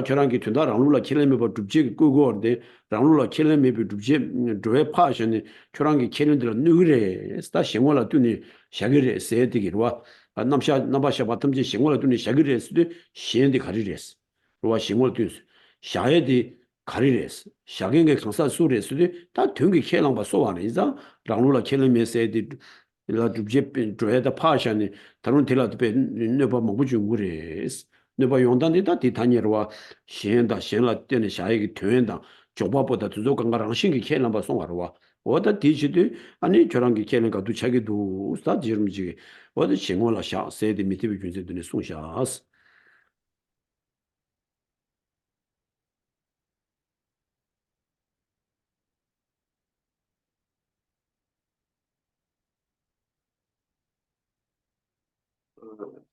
저랑기 튼다 랑루라 켈레메 버 둡지 꾸고데 랑루라 켈레메 버 둡지 드웨 파션이 저랑기 켈렌들 누그레 스타 싱월라 뚜니 샤게레 세드기로와 남샤 바텀지 싱월 돈이 샤기레스도 시엔디 가리레스 로와 싱월 돈스 샤에디 가리레스 샤겐게 강사 수레스도 다 등기 켈랑 바 소와네 이자 랑루라 켈메세디 라 주제 조에다 파샤니 다른 텔라도 베 네바 먹부 중구레스 네바 용단이다 디타니르와 시엔다 시엔라 때는 샤에기 되는다 조바보다 두조 강가랑 신기 켈랑 바 송와로와 어다 디지도 아니 저런 게 켈랑 가도 자기도 스타 지름지 我的情况了下，谁的媒体军事对你送下是。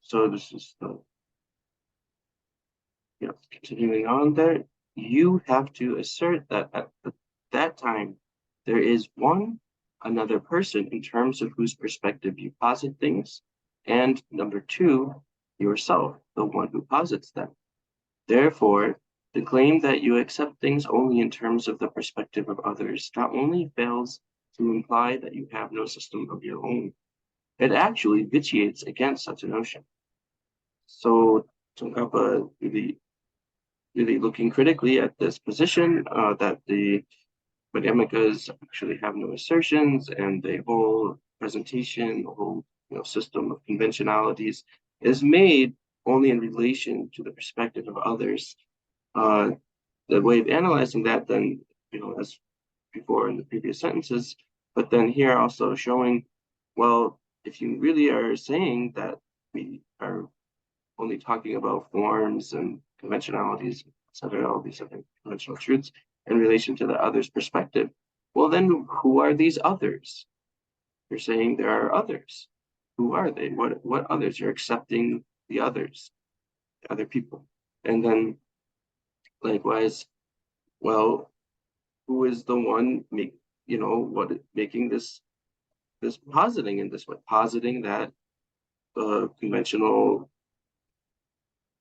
So this is continuing on there. You have to assert that at that time there is one another person in terms of whose perspective you posit things, and number two, yourself, the one who posits them. Therefore, the claim that you accept things only in terms of the perspective of others not only fails to imply that you have no system of your own, it actually vitiates against such a notion. So, Tsongkhapa really looking critically at this position that the Madhyamikas actually have no assertions, and the whole presentation, the whole system of conventionalities is made only in relation to the perspective of others. The way of analyzing that then, as before in the previous sentences, but then here also showing, well, if you really are saying that we are only talking about forms and conventionalities, etc., all these other conventional truths in relation to the other's perspective, well, then who are these others? You're saying there are others. Who are they? What others? You're accepting the others, other people. And then likewise, well, who is the one making this positing in this way, positing that the conventional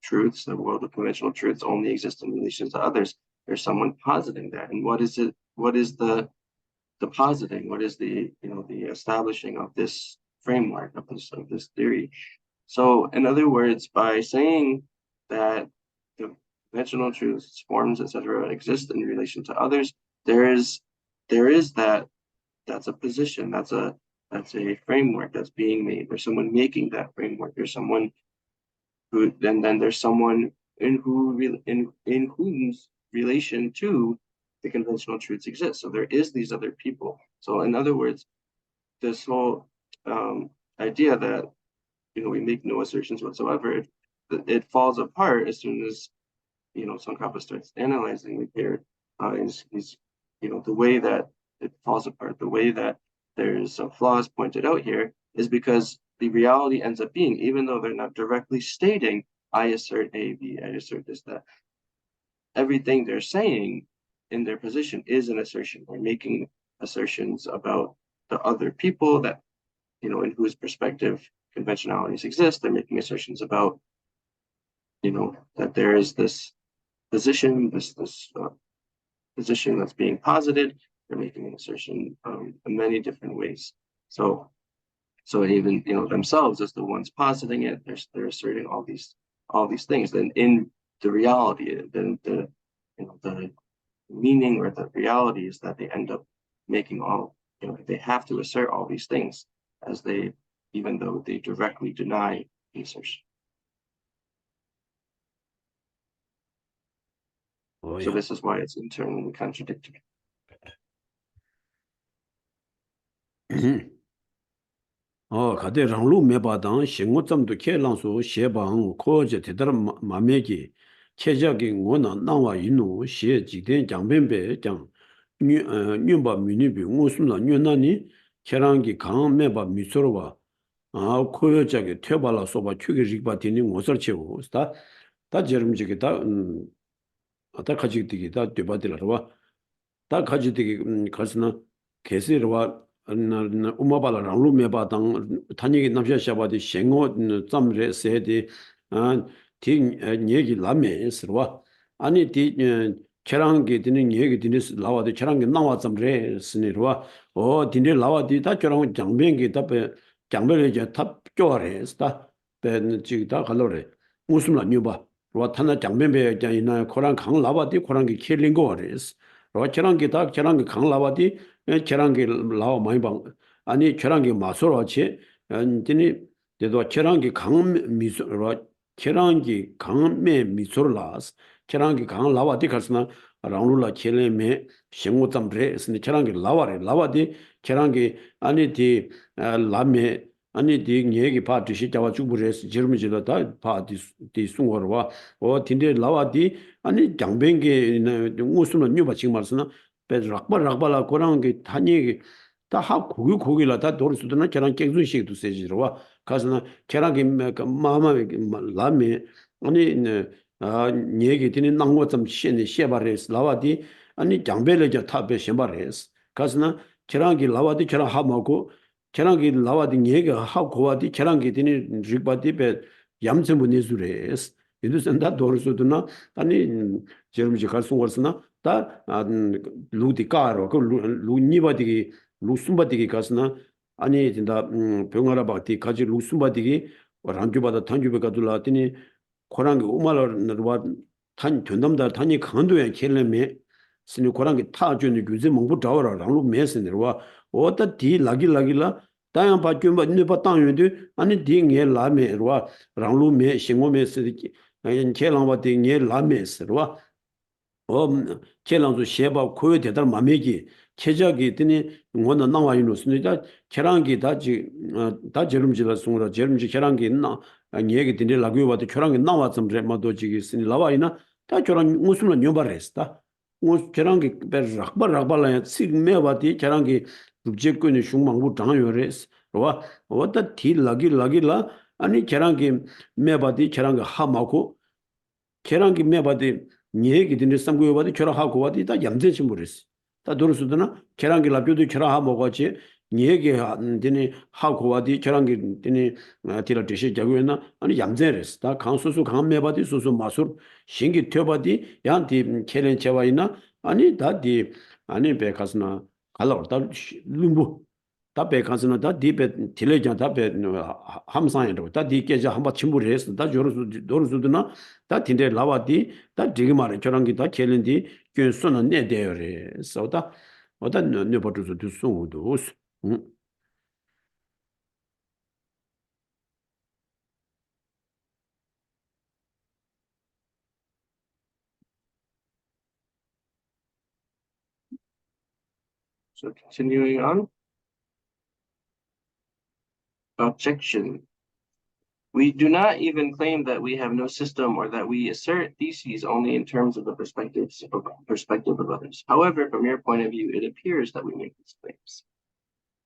truths, the world of conventional truths only exist in relation to others. There's someone positing that. And what is it? What is the positing? What is the establishing of this framework of this theory? So in other words, by saying that the conventional truths, forms, etc., exist in relation to others, there is that's a position, that's a framework that's being made. There's someone making that framework. There's someone who then there's someone in whose relation to the conventional truths exist. So there is these other people. So in other words, this whole idea that we make no assertions whatsoever, it falls apart as soon as Tsongkhapa starts analyzing it here. Is the way that it falls apart, the way that there's flaws pointed out here, is because the reality ends up being, even though they're not directly stating, I assert A, B, I assert this, that, everything they're saying in their position is an assertion. They're making assertions about the other people that, in whose perspective conventionalities exist. They're making assertions about, that there is this position, this position that's being posited. They're making an assertion in many different ways. So even themselves as the ones positing it, they're asserting all these things. Then in the reality, then the meaning or the reality is that they end up making they have to assert all these things even though they directly deny the assertion. So this is why it's internally contradictory. 가대 랑루 메바당 신고점도 켈랑수 셰방 코제 대다른 마메기 체적인 원은 나와 있노 시 지된 장변배 장 뉴바 미니비 무슨나 뉴나니 계란기 강 메바 미소로와 코여자게 퇴발라 소바 추기 리바티니 무설 채고 다 저름지게 다 가지게 다 되바들어와 다 가지게 가스나 계세로와 우마발라 랑루 메바당 단위기 남샤샤바디 셴고 점레 세디 티 얘기 라메스와 아니 디 계란게 되는 얘기 되는스 나와도 계란게 나와 점레 스니로와 딘데 나와디 다 계란 장변게 답에 장변에 탑 쪼아레스다 배 지금 다 갈로래 무슨라 뉴바 로 타나 장면배 있잖아 코란 강 라바디 코란기 킬링 거 아레스 로 저랑게 다 저랑게 강 라바디 저랑게 라와 많이 방 아니 저랑게 마소로 같이 아니 대도 저랑게 강 미소로 저랑게 강매 미소라스 저랑게 강 라바디 가스나 라운루라 켈레메 셴고tambre 스니 저랑게 라와레 라바디 저랑게 아니 디 라메 아니 디 얘기 파티시 자와 주부레스 지르미지다 다 파티 디 숭어와 딘데 라와디 아니 장뱅게 무슨 뉴바 지금 말스나 베 락발라 고랑게 타니 다하 고기라 다 도르스도나 저랑 깨준식도 세지로와 가서나 저랑게 마마 라메 아니 아 얘기 드는 낭고 좀 시에 시바레스 라와디 아니 장벨레자 타베 셴바레스 가서나 저랑게 라와디 저랑 하마고 저랑기 라와디 얘기가 하고 와디 저랑기 되니 리바디베 얌세문이즈레스 이두선다 도르스도나 아니 제르미지 갈송월스나 다 루디카로 그 루니바디기 루숨바디기 가스나 아니 진다 병아라바디 가지 루숨바디기 란주바다 탄주베가 둘라더니 코랑기 우말로 탄 된담다 탄이 강도에 켈레메 스니 코랑기 타주니 규제 몽부 자워라 랑루 메스네와 오다 디 라기라 다양 바뀌면 네바 땅유데 아니 디게 라메와 랑루메 싱고메스디 아니 켈랑바디 게 라메스와 켈랑도 셰바 코요 대달 마메기 체적이 드니 원은 나와이노스니다 켈랑기 다지 다 제름지라 송으로 제름지 켈랑기 있나 아니 얘기 드니 라기와도 켈랑기 나와좀 레마도 지기 스니 라와이나 다 저랑 무슨 녀바레스다 켈랑기 베락바락발라 시메바디 켈랑기 국제권의 흉망부 장요레스 로와 왔다 디 라기라 아니 계란기 매바디 계란기 하마고 계란기 매바디 얘기 듣는 상고요 바디 결하고 와디 다 양전신 모르스 다 도르스도나 계란기 라뷰도 결하고 같이 얘기 되니 하고 와디 계란기 되니 디라 대시 자고였나 아니 양전레스 다 강소수 강 매바디 소수 마술 신기 퇴바디 양디 계란 제와이나 아니 다디 아니 베카스나 갈로 다 lumbu 다 배가서는 다 디베 딜레장 다베 함상에도 다 디께자 한번 침부를 했어 다 저러서도나 다 딘데 라와디 다 디게 말에 저런 게다 켈린디 괜찮은 내대요래 서다 어다 네버도서 두송도 So continuing on. Objection. We do not even claim that we have no system or that we assert theses only in terms of the perspective of others. However, from your point of view, it appears that we make these claims.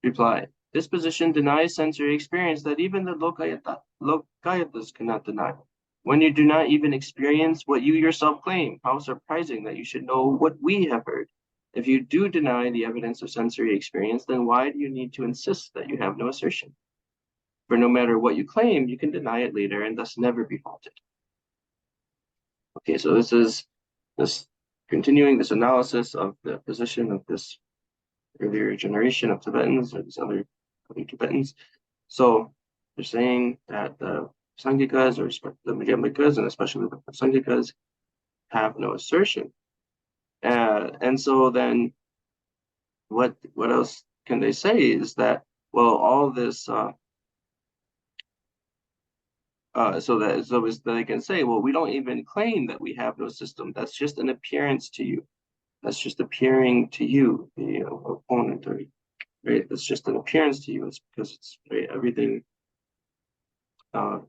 Reply. This position denies sensory experience that even the lokayatas cannot deny. When you do not even experience what you yourself claim, how surprising that you should know what we have heard. If you do deny the evidence of sensory experience, then why do you need to insist that you have no assertion? For no matter what you claim, you can deny it later and thus never be faulted. Okay, so this is continuing this analysis of the position of this earlier generation of Tibetans or these other Tibetans. So they're saying that the Sanghikas or the Madhyamikas and especially the Sanghikas have no assertion. And so then what else can they say is that, well, all this so that they can say, well, we don't even claim that we have no system. That's just an appearance to you. That's just appearing to you, the opponent, right? That's just an appearance to you. It's because it's right, everything that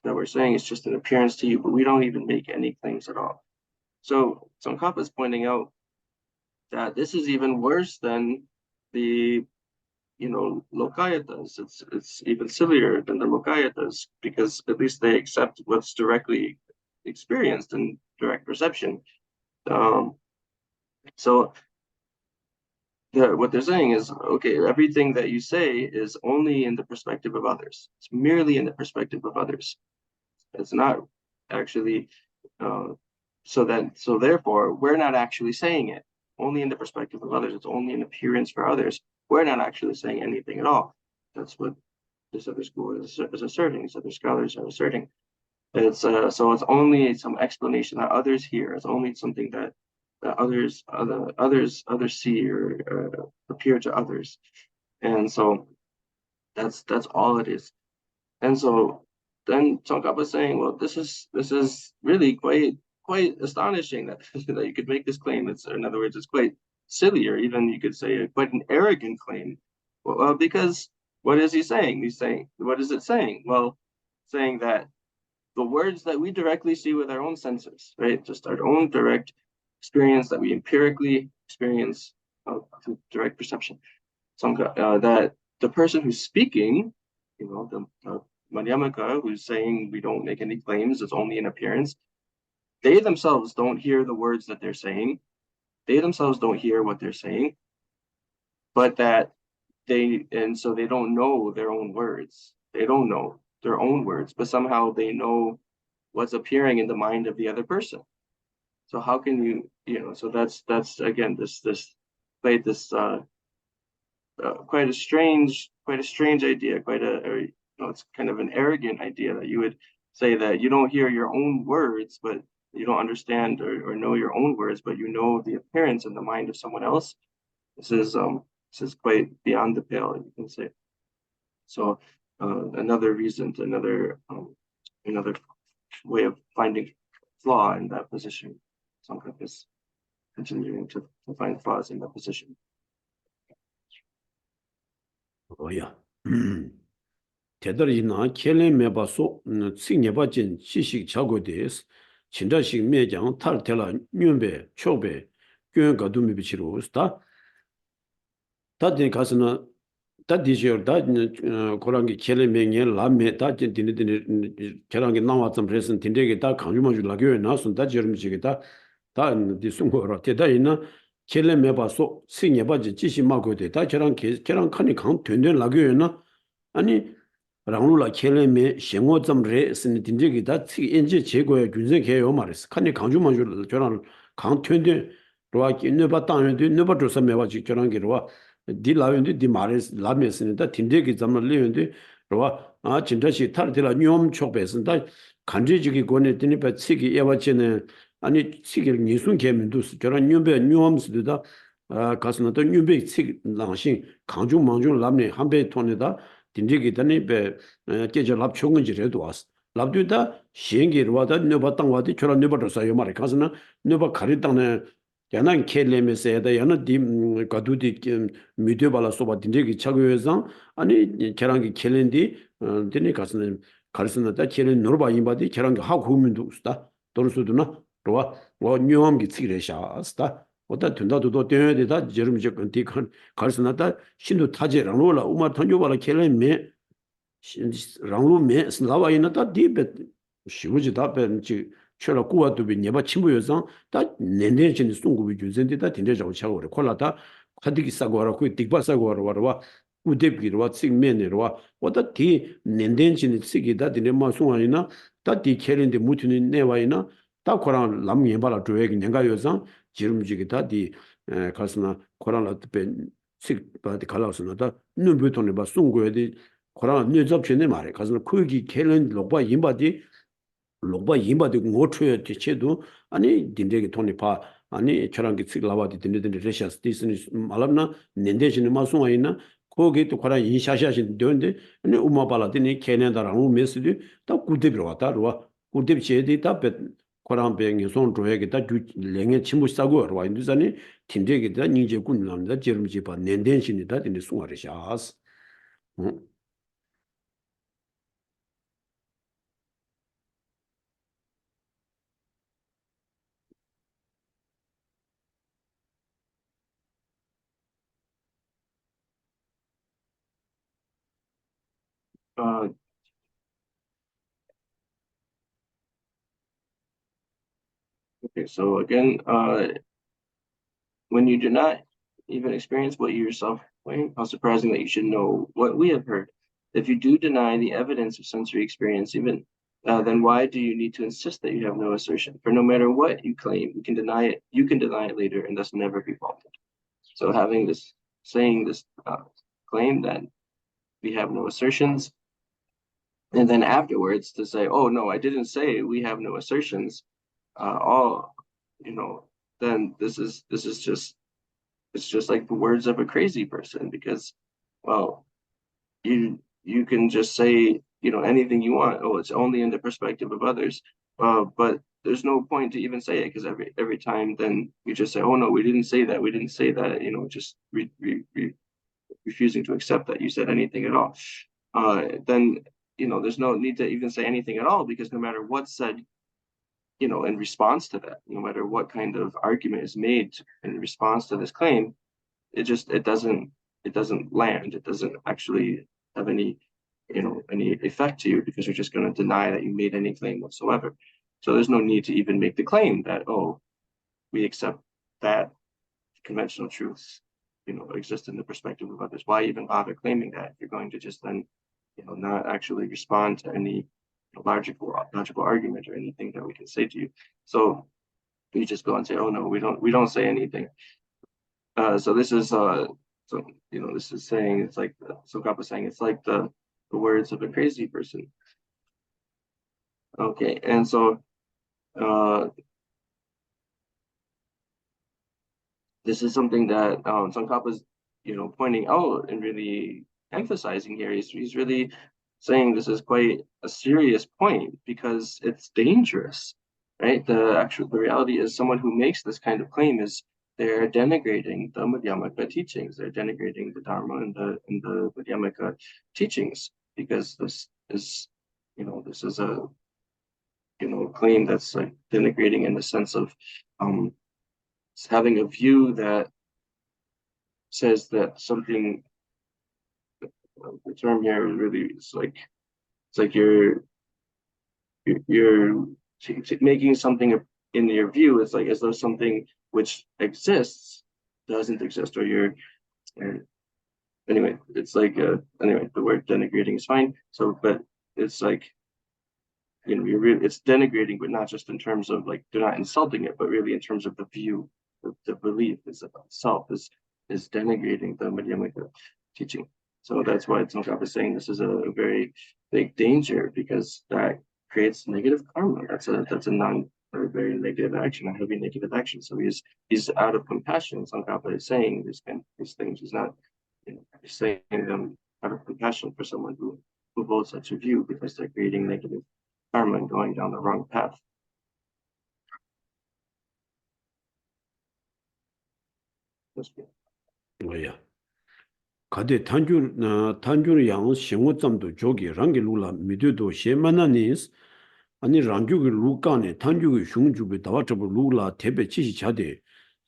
we're saying is just an appearance to you, but we don't even make any claims at all. So Tsongkhapa is pointing out that this is even worse than the Lokayatas. It's even sillier than the Lokayatas because at least they accept what's directly experienced in direct perception. So what they're saying is, okay, everything that you say is only in the perspective of others. It's merely in the perspective of others. It's not actually, so therefore, we're not actually saying it. Only in the perspective of others. It's only an appearance for others. We're not actually saying anything at all. That's what this other school is asserting, these other scholars are asserting. It's so it's only some explanation that others hear. It's only something that others see or appear to others, and so that's all it is. And so then Tsongkhapa was saying, well, this is really quite astonishing that that you could make this claim. It's, in other words, it's quite silly, or even you could say quite an arrogant claim. Well, because what is he saying? He's saying, what is it saying? Well, saying that the words that we directly see with our own senses, right? Just our own direct experience that we empirically experience through direct perception. That the person who's speaking, the Madhyamaka, who's saying we don't make any claims, it's only an appearance, they themselves don't hear the words that they're saying. They themselves don't hear what they're saying, but so they don't know their own words. They don't know their own words, but somehow they know what's appearing in the mind of the other person. So how can so that's again this quite this quite a strange idea, it's kind of an arrogant idea that you would say that you don't hear your own words, but you don't understand or know your own words, but you know the appearance in the mind of someone else. This is quite beyond the pale, you can say. So another reason, another way of finding flaw in that position. Sangha is continuing to find flaws in that position. Oh yeah. 대달이나 켈레 메바소 싱예바진 지식 차고데스 진짜식 매장 탈텔라 뉴베 초베 교연가 두미비치로 스타 다들 가서는 다디저 다 고랑기 켈레 맹에 라메 다진 디니디니 계란게 나왔던 프레슨 딘데게 다 강주만 줄라교 나선 다 저름지게다 다 디송고로 대다이나 켈레 메바소 싱예바진 지식 마고데 다 계란 칸이 강 된된 라교나 아니 랑루라 켈레메 셴고점 레스니 딘지기다 치 엔지 제고에 균생해요 말했어. 칸이 강주만 줄 저런 강퇴인데 로아기 네바 땅인데 네바 조사 매바지 저런 게로와 딜라인데 디 말레스 라메스니다 딘지기 점을 레인데 로아 아 진짜시 탈들라 뇽 촉배선다 간지지기 권했더니 배 치기 예와치네 아니 치기를 니순 개면도 저런 뇽배 뇽스도다 아 가스나도 뇽배 치 랑신 강주 망주 라메 한배 통에다 딘지기다니 배 계절 랍 총은지래도 왔어. 랍도다 시행기로 와다 너바 땅 와디 저런 너바로 사요 말에 가서는 너바 가리 땅에 야난 켈레메세다 야나 디 가두디 미디어발라 소바 딘지기 차고여서 아니 계란기 켈렌디 드니 가서는 가르스나다 켈렌 노르바 임바디 계란기 하고 후면도 있다. 도르수도나 로와 와 뉴엄기 찌레샤스다. 어다 된다도 되어야되다 저름적 건디 가르스나다 신도 타제랑 올라 우마 던져봐라 켈레메 랑루메 슬라와이나다 디베 시부지다 벤지 철라 꾸와도비 네바 침부여서 다 nenden진 송구비 준센데다 딘데자고 차고래 콜라다 카디기 싸고라 그 딕바 싸고라 와라 우데비로와 싱메네로와 어다 디 nenden진 쓰기다 디네마 송아이나 다디 켈인데 무트니 네와이나 다 코랑 람예발라 조에기 nen가여서 지름지기다 디 가스나 코랑라 벤 식바디 갈라스나다 눈부톤에 봐 송고에디 코랑 녀접체네 말에 가서 거기 켈은 로바 임바디 고초에 대체도 아니 딘데게 돈이 봐 아니 저랑게 찍라바디 딘데데 레샤스 디스니 말합나 낸데시네 마송아이나 거기 또 코랑 인샤샤신 되는데 아니 우마발라디니 케네다랑 메스디 다 구데비로 왔다 로와 구데비 제디 답베 코랑 병이 손 조에게 다 랭에 침부 싸고 와 인도산이 딘데게 다 닌제 군남다 제름지 봐 낸덴신이다 딘데 송아르샤스 Okay, so again, when you do not even experience what you yourself claim, how surprising that you should know what we have heard. If you do deny the evidence of sensory experience, even then why do you need to insist that you have no assertion? For no matter what you claim, you can deny it later and thus never be faulted. So saying this claim that we have no assertions, and then afterwards to say, oh no, I didn't say, we have no assertions, all, then this is just, it's just like the words of a crazy person, because, well, you can just say, anything you want. Oh, it's only in the perspective of others. But there's no point to even say it, because every time then you just say, oh no, we didn't say that, we didn't say that, just refusing to accept that you said anything at all. Then there's no need to even say anything at all, because no matter what's said, in response to that, no matter what kind of argument is made in response to this claim, it doesn't land. It doesn't actually have any effect to you, because you're just going to deny that you made any claim whatsoever. So there's no need to even make the claim that, oh, we accept that conventional truths, exist in the perspective of others. Why even bother claiming that if you're going to just then, not actually respond to any logical argument or anything that we can say to you? So you just go and say, oh no, we don't say anything. So this is this is saying, it's like Sokapa saying, it's like the words of a crazy person. Okay, and so this is something that Tsongkhapa is, pointing out and really emphasizing here. He's really saying this is quite a serious point, because it's dangerous, right? The reality is, someone who makes this kind of claim is, they're denigrating the Madhyamaka teachings. They're denigrating the Dharma and the Madhyamaka teachings, because this is a claim that's like denigrating in the sense of having a view that says that something, the term here really is like, it's like you're making something in your view, it's like as though something which exists doesn't exist, or anyway, it's like anyway, the word denigrating is fine. So, but it's like, it's denigrating, but not just in terms of like, they're not insulting it, but really in terms of the view, the belief is about self is denigrating the Madhyamaka teaching. So that's why Tsongkhapa is saying this is a very big danger, because that creates negative karma. That's a very negative action, a heavy negative action. So he's out of compassion. Tsongkhapa is saying these things. He's not he's saying them out of compassion for someone who holds such a view, because they're creating negative karma and going down the wrong path. 뭐야. 가데 탄주 양 신고점도 저기 랑게 룰라 미드도 셰마나니스 아니 랑주의 루간에 탄주의 흉주비 다와트부 룰라 대배 지시 자데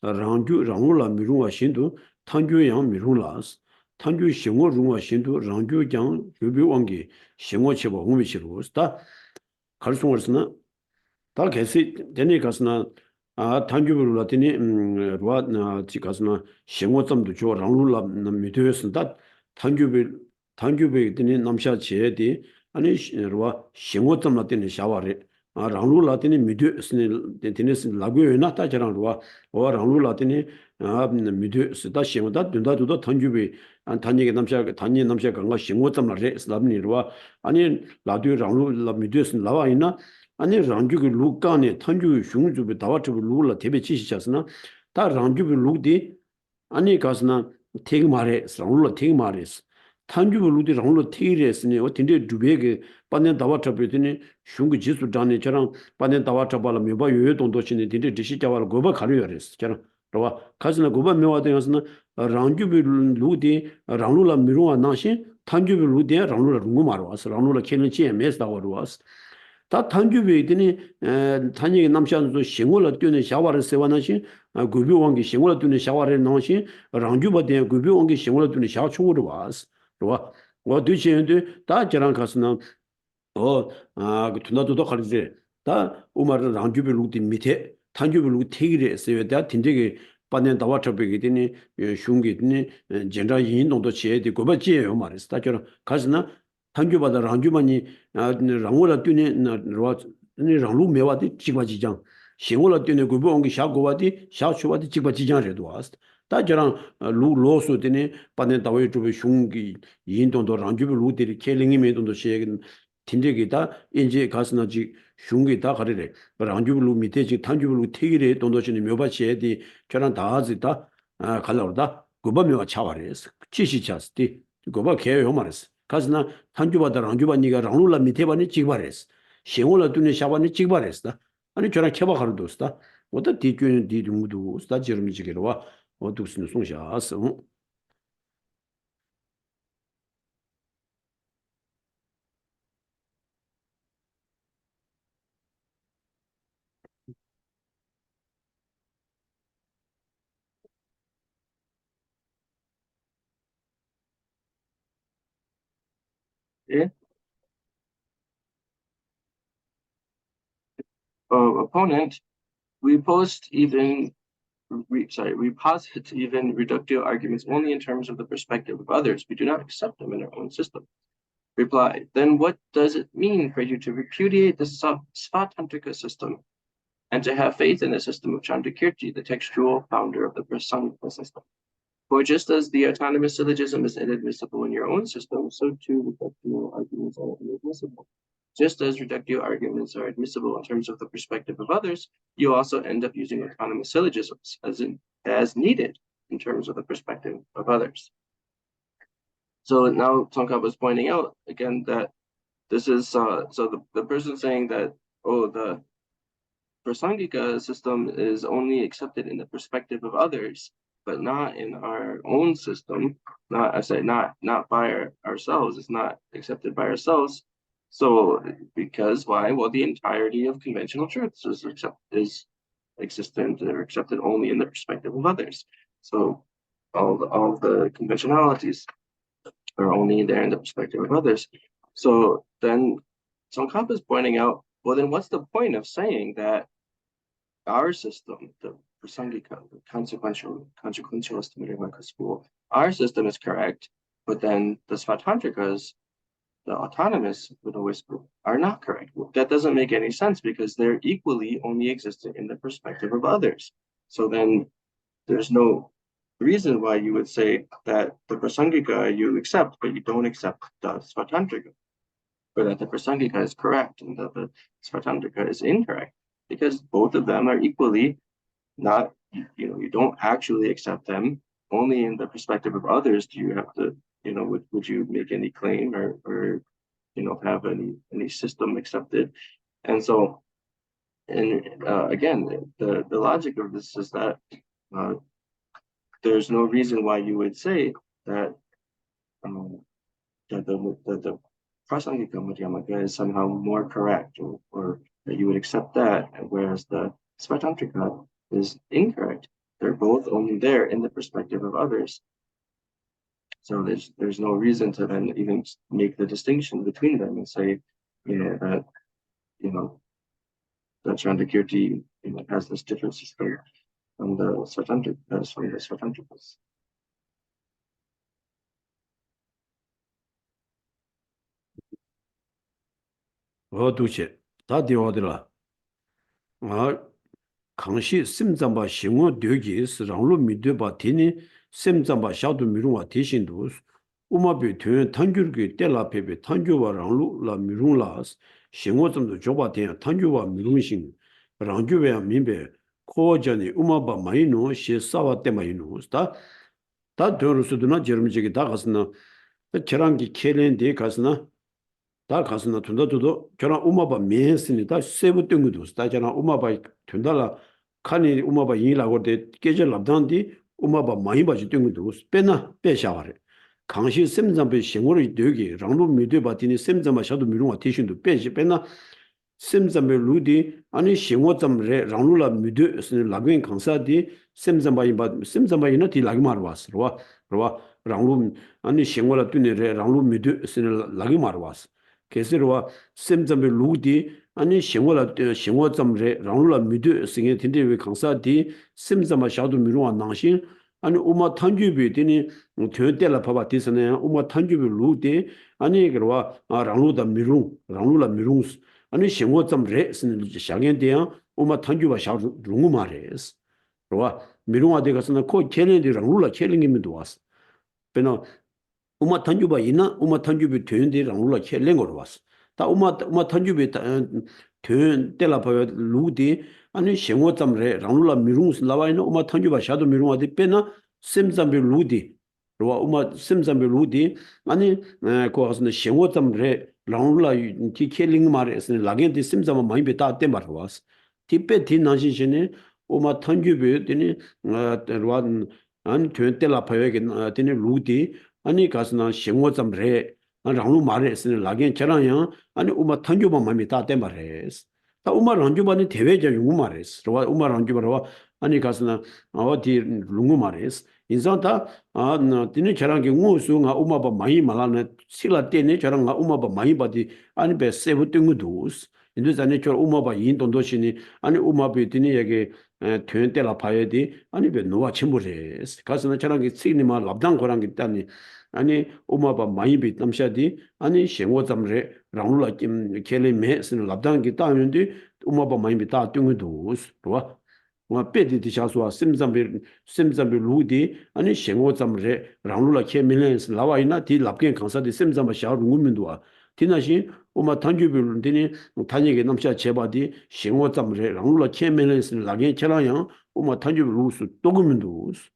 랑룰라 미루와 신도 탄주 양 미루라스 탄주 신고 루와 신도 랑주 장 교비왕기 신고 쳬보 홍미시로스다 갈송을스나 다 개시 되니 가스나 단주부를 라더니 로아 지가스나 생活점도 저 랑룰라 미도였습니다. 단주부 되니 남샤 제디 아니 로아 생활점 라더니 샤와레 랑룰라 되니 미도스니 되니스 라고요나 따자랑 로아 랑룰라 되니 미도스다 생활다 된다도 단주부 단위게 단위 남샤 강가 생활점 라레 스랍니 로아 아니 라디오 랑룰라 미도스 나와이나 아니 랑주기 루간에 탄주의 흉주비 다와트부 루라 대배 지시자스나 다 랑주비 루디 아니 가스나 태그 말에 랑룰라 태그 말에스 탄주비 루디 랑룰라 태그레스니 어딘데 두베게 빠네 다와트부더니 흉기 지수 잔에 저랑 빠네 다와트발라 메바 요요 동도시니 딘데 지시자발 고바 가려야레스 저랑 로와 가스나 고바 메와데스나 랑주비 루디 랑룰라 미루와 나신 탄주비 루디 랑룰라 룽고 마르와스 랑룰라 케는치 메스다와르와스 다 탄주베이더니 탄이 남샤도 싱월을 뛰는 샤와를 세워나시 구비왕기 싱월을 뛰는 샤와를 넣으시 랑주바데 구비왕기 싱월을 뛰는 샤초로 와스 로와 어디신데 다 저랑 가스나 그 tun다도도 가르제 다 우마르 랑주베 루디 밑에 탄주베 루디 태기를 세워다 딘데게 빠nen 다와 접베기더니 슝기더니 젠라 인동도 지에디 고바지에요 말이스 다 저랑 가스나 탄주바다 랑주만이 랑월라 뛰네 로아 랑루 메와디 찍바지장 싱월라 뛰네 고보옹기 샤고와디 샤초와디 찍바지장레도 와스 다저랑 루로소 되네 빠네 다웨 주베 슝기 인동도 랑주베 루데리 켈링이 메동도 시에긴 틴데기다 인제 가스나지 슝기다 가리래 랑주블루 밑에 지 탄주블루 태기래 돈도시니 묘바시에디 저랑 다 하지다 갈라오다 그범이가 차와레스 치시차스티 그거 개요 말했어 가스나 탄주바다 랑주바니가 랑룰라 밑에 바니 찍바레스 셴올라 두네 샤바니 찍바레스다 아니 저랑 켜바가르도스다 어떤 뒤쪽에 뒤둥도 스타 지름지게로와 어두스는 송샤스 Yeah. Opponent, we post even we posit even reductio arguments only in terms of the perspective of others. We do not accept them in our own system. Reply, then what does it mean for you to repudiate the Svatantrika system and to have faith in the system of Chandrakirti, the textual founder of the Prasangika system? For just as the autonomous syllogism is inadmissible in your own system, so too reductio arguments are inadmissible. Just as reductio arguments are admissible in terms of the perspective of others, you also end up using autonomous syllogisms as needed in terms of the perspective of others. So now Tsongkhapa was pointing out again that this is so the person saying that the Prasangika system is only accepted in the perspective of others, but not in our own system. Not by ourselves. It's not accepted by ourselves. So because why? Well, the entirety of conventional truths is existent or accepted only in the perspective of others. So all the conventionalities are only there in the perspective of others. So then Tsongkhapa is pointing out, well, then what's the point of saying that our system, the Prasangika, the consequentialist Mirimaka school, our system is correct, but then the Svatantrikas, the autonomous Buddhist school, are not correct? Well, that doesn't make any sense because they're equally only existent in the perspective of others. So then there's no reason why you would say that the Prasangika you accept, but you don't accept the Svatantrika, or that the Prasangika is correct and that the Svatantrika is incorrect, because both of them are equally not, you don't actually accept them. Only in the perspective of others do you have to, would you make any claim or have any system accepted. And so, and again, the logic of this is that there's no reason why you would say that that the Prasangika Madhyamaka is somehow more correct, or that you would accept that, whereas the Svatantrika is incorrect. They're both only there in the perspective of others. So there's no reason to then even make the distinction between them and say, that that Chandrakirti has this different system from the Svatantrikas. 어두체 다 되어들라 강시 심장바 신호 되기 스랑로 미드바 티니 심장바 샤도 미루와 대신도 우마비 되 탄규르게 텔라페베 탄규와 랑루 라 미루라스 신호 좀도 줘바데 탄규와 미루신 랑규베야 민베 코전이 우마바 마이노 시사와 때마이노 다 더르스드나 저름지게 다 가스나 저랑기 켈렌데 가스나 다 가스나 둔다도도 저랑 우마바 메스니 다 세부 뜬거도 스타잖아 우마바 둔달라 칸이 우마바 이라고 돼 깨질 납단디 우마바 많이 바지 뜬거도 빼나 빼샤와래 강시 샘잠베 생활이 되게 랑로 미드 바티니 샘잠마 샤도 미루와 티신도 빼나 샘잠베 루디 아니 생활점레 랑로라 미드 스네 라그인 강사디 샘잠바이 바 샘잠바이나 디 라기마르 와스로와 랑로 아니 생활라 뚜네레 랑로 미드 스네 라기마르 와스 계세로와 샘점의 루디 아니 생활점레 랑룰라 미드 생에 딘데베 강사디 샘점마 샤도 미루와 낭신 아니 우마 탄주비 되니 되텔라 봐봐 디스네 우마 탄주비 루디 아니 그러와 랑루다 랑룰라 미룽스 아니 생활점레 스는 샹엔데야 우마 탄주바 샤도 룽우 말레스 그러와 미룽아 되가서는 코 켈렌디 랑룰라 켈링이면도 왔어 베나 우마 탄주바 이나 우마 탄주비 되는데 랑룰라 켈랭거로 왔어 다 우마 탄주비 된 때라 봐요 루디 아니 생活점래 랑루라 미룽스 나와이나 우마 탄주바 샤도 미룽아디 빼나 셈잠비 루디 로와 우마 셈잠비 루디 아니 고아스네 생활점래 랑루라 티 켈링 마레스 라겐디 셈잠 많이 베다 때 말와스 티페 디나시시네 우마 탄주비 되니 로와 안 된때라 봐요 되니 루디 아니 가스나 생활점래 랑루 마레스는 라겐 저랑요 아니 우마 탄주바 마미 다때 말레스 다 우마 랑주바니 대외적 용어 말레스 로와 우마 랑주바로 아니 가스나 어디 룽우 말레스 인산다 아 디니 저랑게 우수가 우마바 많이 말하네 실라 때네 저랑가 우마바 많이 바디 아니 베 세부 뜬구도스 인도 전에 저 우마바 인동도시니 아니 우마비 디니 얘기 된때라 봐야지 아니 베 노와 침부레스 가스나 저랑게 시니마 랍당 거랑 있다니 아니 오마바 많이 비탐샤디 아니 생活점래 랑루라 김 켈레메스는 랍당기 따는데 오마바 많이 비다 뚱도 좋아 뭐 베디디 샤수아 심잠비 루디 아니 생활점래 랑루라 켈메스 라와이나 디 랍겐 강사디 심잠바 샤 루민도아 디나시 오마 탄주빌르디니 탄예게 남샤 제바디 생활점래 랑루라 켈메스 라겐 켈라양 오마 탄주빌 루스 또그민도스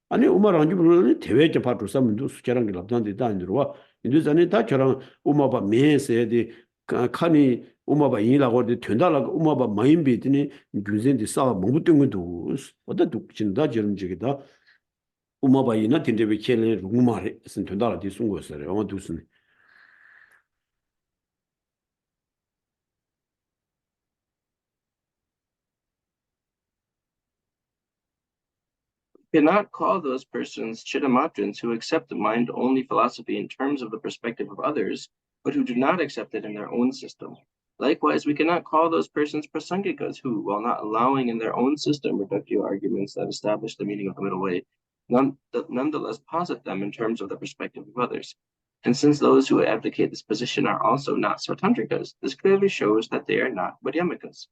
아니 우마랑 주부는 대외적 파트 삼도 수자랑 랍단데 다니로와 인도전에 다 저랑 우마바 메세디 칸이 우마바 인이라고 된다라고 우마바 마인비드니 규젠디 싸 몽부뜬 것도 어떤 독진다 저름직이다 우마바 이나 딘데베 켈레 루마레 쓴 된다라 디순 거스래 아마 두스네 Cannot call those persons Chittamatrans who accept the mind-only philosophy in terms of the perspective of others, but who do not accept it in their own system. Likewise, we cannot call those persons prasangikas who, while not allowing in their own system reductive arguments that establish the meaning of the middle way, nonetheless posit them in terms of the perspective of others. And since those who advocate this position are also not Svatantrikas, this clearly shows that they are not Madhyamikas.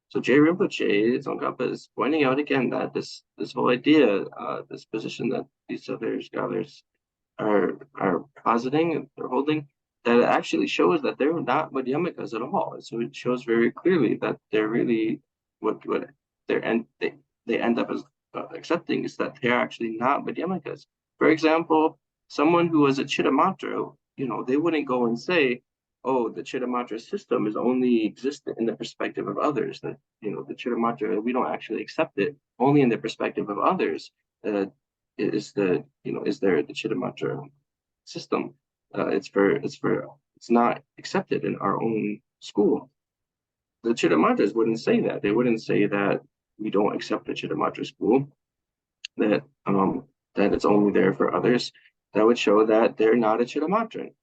So J. Rinpoche Tsongkhapa is pointing out again that this whole idea, this position that these other scholars are positing, they're holding, that it actually shows that they're not Madhyamikas at all. So it shows very clearly that they're really what they end up as accepting is that they're actually not Madhyamikas. For example, someone who was a Chittamatra, they wouldn't go and say, oh, the Chittamatra system is only existent in the perspective of others. That the Chittamatra, we don't actually accept it only in the perspective of others. Is there the Chittamatra system? It's not accepted in our own school. The Chittamatras wouldn't say that. They wouldn't say that we don't accept the Chittamatra school. That it's only there for others. That would show that they're not a Chittamatran.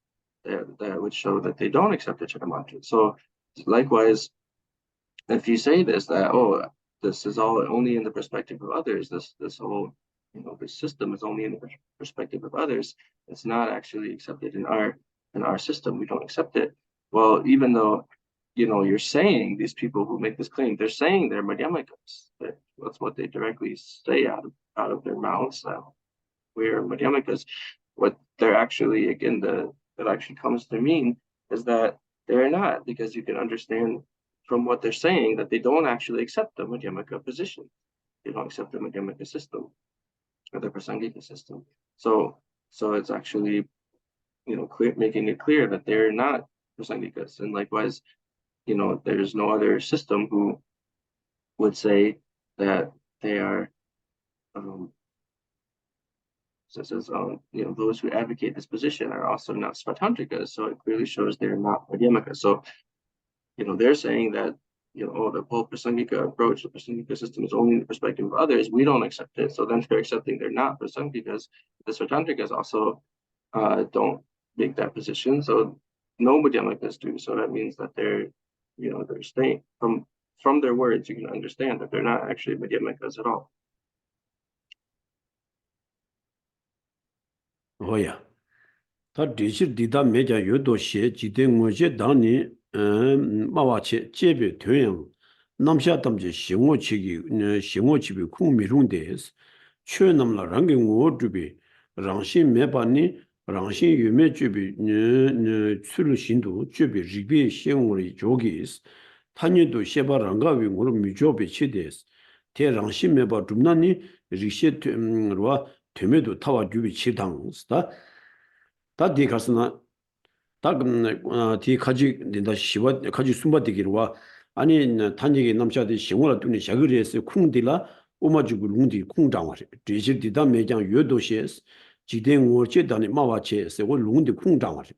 That would show that they don't accept the Chittamatra. So likewise, if you say this, that, oh, this is all only in the perspective of others, this whole, this system is only in the perspective of others, it's not actually accepted in our system, we don't accept it. Well, even though, you're saying these people who make this claim, they're saying they're Madhyamikas. That's what they directly say out of their mouths. We're Madhyamikas. What they're actually, again, that actually comes to mean is that they're not, because you can understand from what they're saying that they don't actually accept the Madhyamaka position. They don't accept the Madhyamaka system or the Prasangika system. So it's actually, making it clear that they're not Prasangikas. And likewise, there's no other system who would say that they are those who advocate this position are also not Svatantrikas, so it clearly shows they're not Madhyamikas. So, they're saying that, the whole Prasangika approach, the Prasangika system is only in the perspective of others. We don't accept it. So then they're accepting they're not Prasangikas. The Svatantrikas also don't make that position. So no Madhyamikas do. So that means that they're staying from their words, you can understand that they're not actually Madhyamikas at all. 오야 다 디시 디다 메자 요도시 지대모제 당니 마와체 제베 퇴양 남샤담제 싱오치비 쿵미룽데스 최남라 랑경오 주비 랑시 메바니 랑신 유매 주비 출루 신도 주비 리비 시행으로 조기스 탄유도 셰바랑가 위으로 미조비 치데스 대 랑신 매바 dum나니 리셰트와 되메도 타와 주비 치당스다 다디 가스나 디 가지 된다 시와 가지 숨바디기로와 아니 단지게 남샤디 시원을 두니 샤그리에스 쿵딜라 오마주고 룽디 쿵장와리 디지디다 매장 여도시에스 지된 워체다니 마와체에스 오 룽디 쿵장와리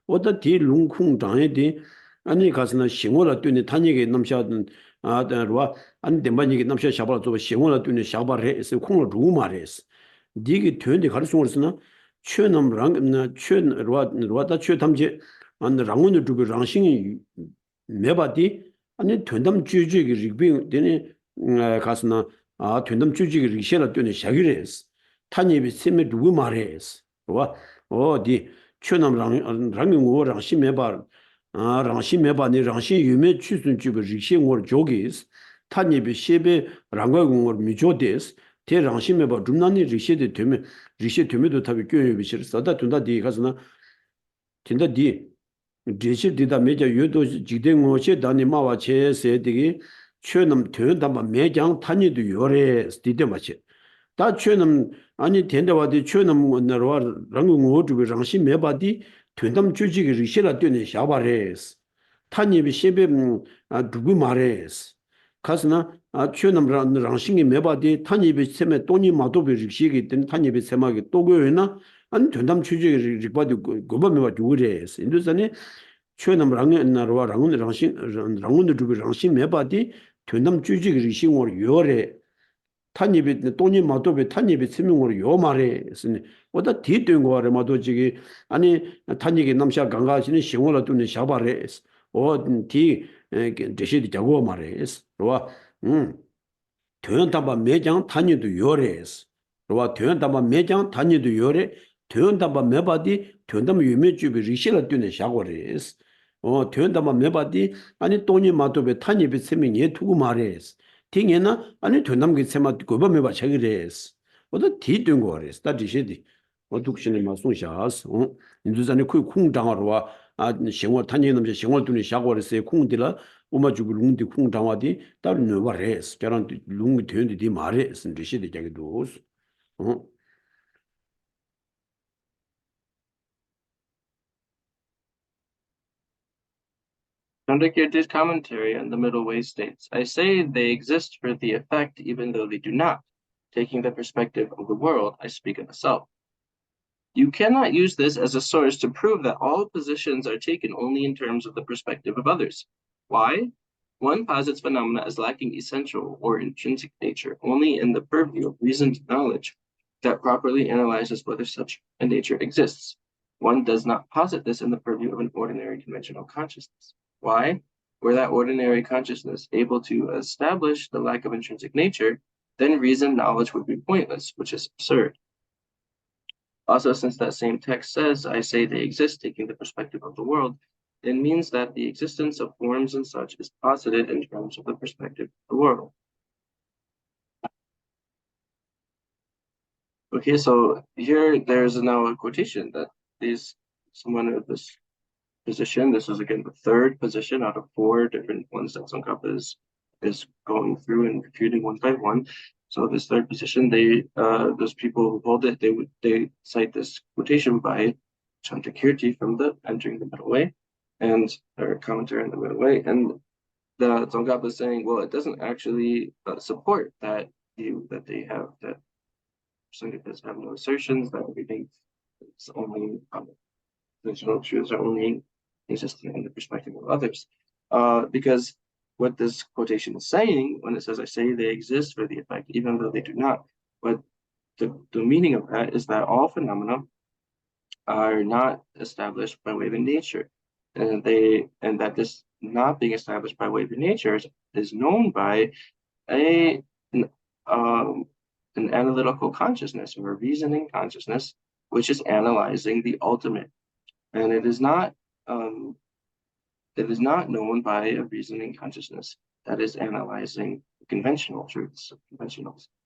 오다 디 룽쿵장에 디 아니 가스나 시원을 두니 단지게 남샤든 아다와 안 dem반이게 남샤 샤바라 또 시원을 두니 샤바레스 쿵을 루마레스 디게 되는데 가르송으로서나 최남랑 최르와다 최담제 안 랑원을 두고 랑싱이 매바디 아니 된담 주주기 리빙 되니 가스나 된담 주주기 리셔라 되니 샤기레스 타니비 세메 누구 말레스 와 어디 최남랑 랑ing오 랑시 매바 랑시 매바니 랑시 유메 추순 주부 리싱오 조기스 타니비 셰베 랑과공을 미조데스 대 랑시 매바 dum나니 리셰데 되면 리셰 되면도 답이 교육이 비실 써다 둔다 디 가스나 진짜 디 제시 디다 메자 유도 지된 것이 다니 마와 제세되기 최남 되는다마 매장 탄이도 요래 디데 마치 다 최남 아니 된다와디 최남 원나와 랑고 오주비 랑시 매바디 된담 주지기 리시라 되는 샤바레스 탄이비 셰베 누구 말레스 가스나 최남 랑싱이 매바디 탄이비 세메 돈이 마도비 리시기 된 탄이비 세마기 또고요나 안 된담 주지기 리바디 고바메바 두레스 인도산에 최남 랑나와 랑운의 두비 랑신 매바디 된담 주지기 리싱으로 요래 탄입이 돈이 마도비 탄입이 세명으로 요 말에 쓰니 보다 뒤된 거를 마도지기 아니 탄입이 남샤 강가시는 신고를 두는 샤바레 어디 제시디 자고 말에 와 되는다바 매장 탄입도 요래스 와 되는다바 매장 탄입도 요래 되는다바 매바디 된담 유매주비 리시를 두는 샤고레스 되는다바 매바디 아니 돈이 마도비 탄입이 세명이 두고 말에스 팅에나 아니 된담게 세마 고바메 봐 차기레스 어디 뒤된 거레스 다 디시디 어둑신의 마송샤스 인도산에 그 쿵장하러와 생활 탄이 넘지 생활 돈이 샤고레스 쿵딜라 오마주고 룽디 쿵장하디 다른 노바레스 저런 룽이 되는데 디 말레스 디시디 자기도 Chandrakirti's commentary on the middle way states, I say they exist for the effect even though they do not. Taking the perspective of the world, I speak of the self. You cannot use this as a source to prove that all positions are taken only in terms of the perspective of others. Why? One posits phenomena as lacking essential or intrinsic nature only in the purview of reasoned knowledge that properly analyzes whether such a nature exists. One does not posit this in the purview of an ordinary conventional consciousness. Why? Were that ordinary consciousness able to establish the lack of intrinsic nature, then reasoned knowledge would be pointless, which is absurd. Also, since that same text says, I say they exist, taking the perspective of the world, it means that the existence of forms and such is posited in terms of the perspective of the world. Okay, so here there's now a quotation that someone of this position, this is again the third position out of four different ones that Tsongkhapa is going through and refuting one by one. So this third position, those people who hold it, they cite this quotation by Chandrakirti from the Entering the Middle Way, and their commentary on the Middle Way, and the Tsongkhapa is saying, well, it doesn't actually support that view that they have, that Sanghitas have no assertions, that everything is only traditional truths are only existing in the perspective of others, because what this quotation is saying when it says, I say they exist for the effect, even though they do not. But the meaning of that is that all phenomena are not established by way of nature. And that this not being established by way of nature is known by an analytical consciousness or a reasoning consciousness, which is analyzing the ultimate. And it is not known by a reasoning consciousness that is analyzing conventional truths,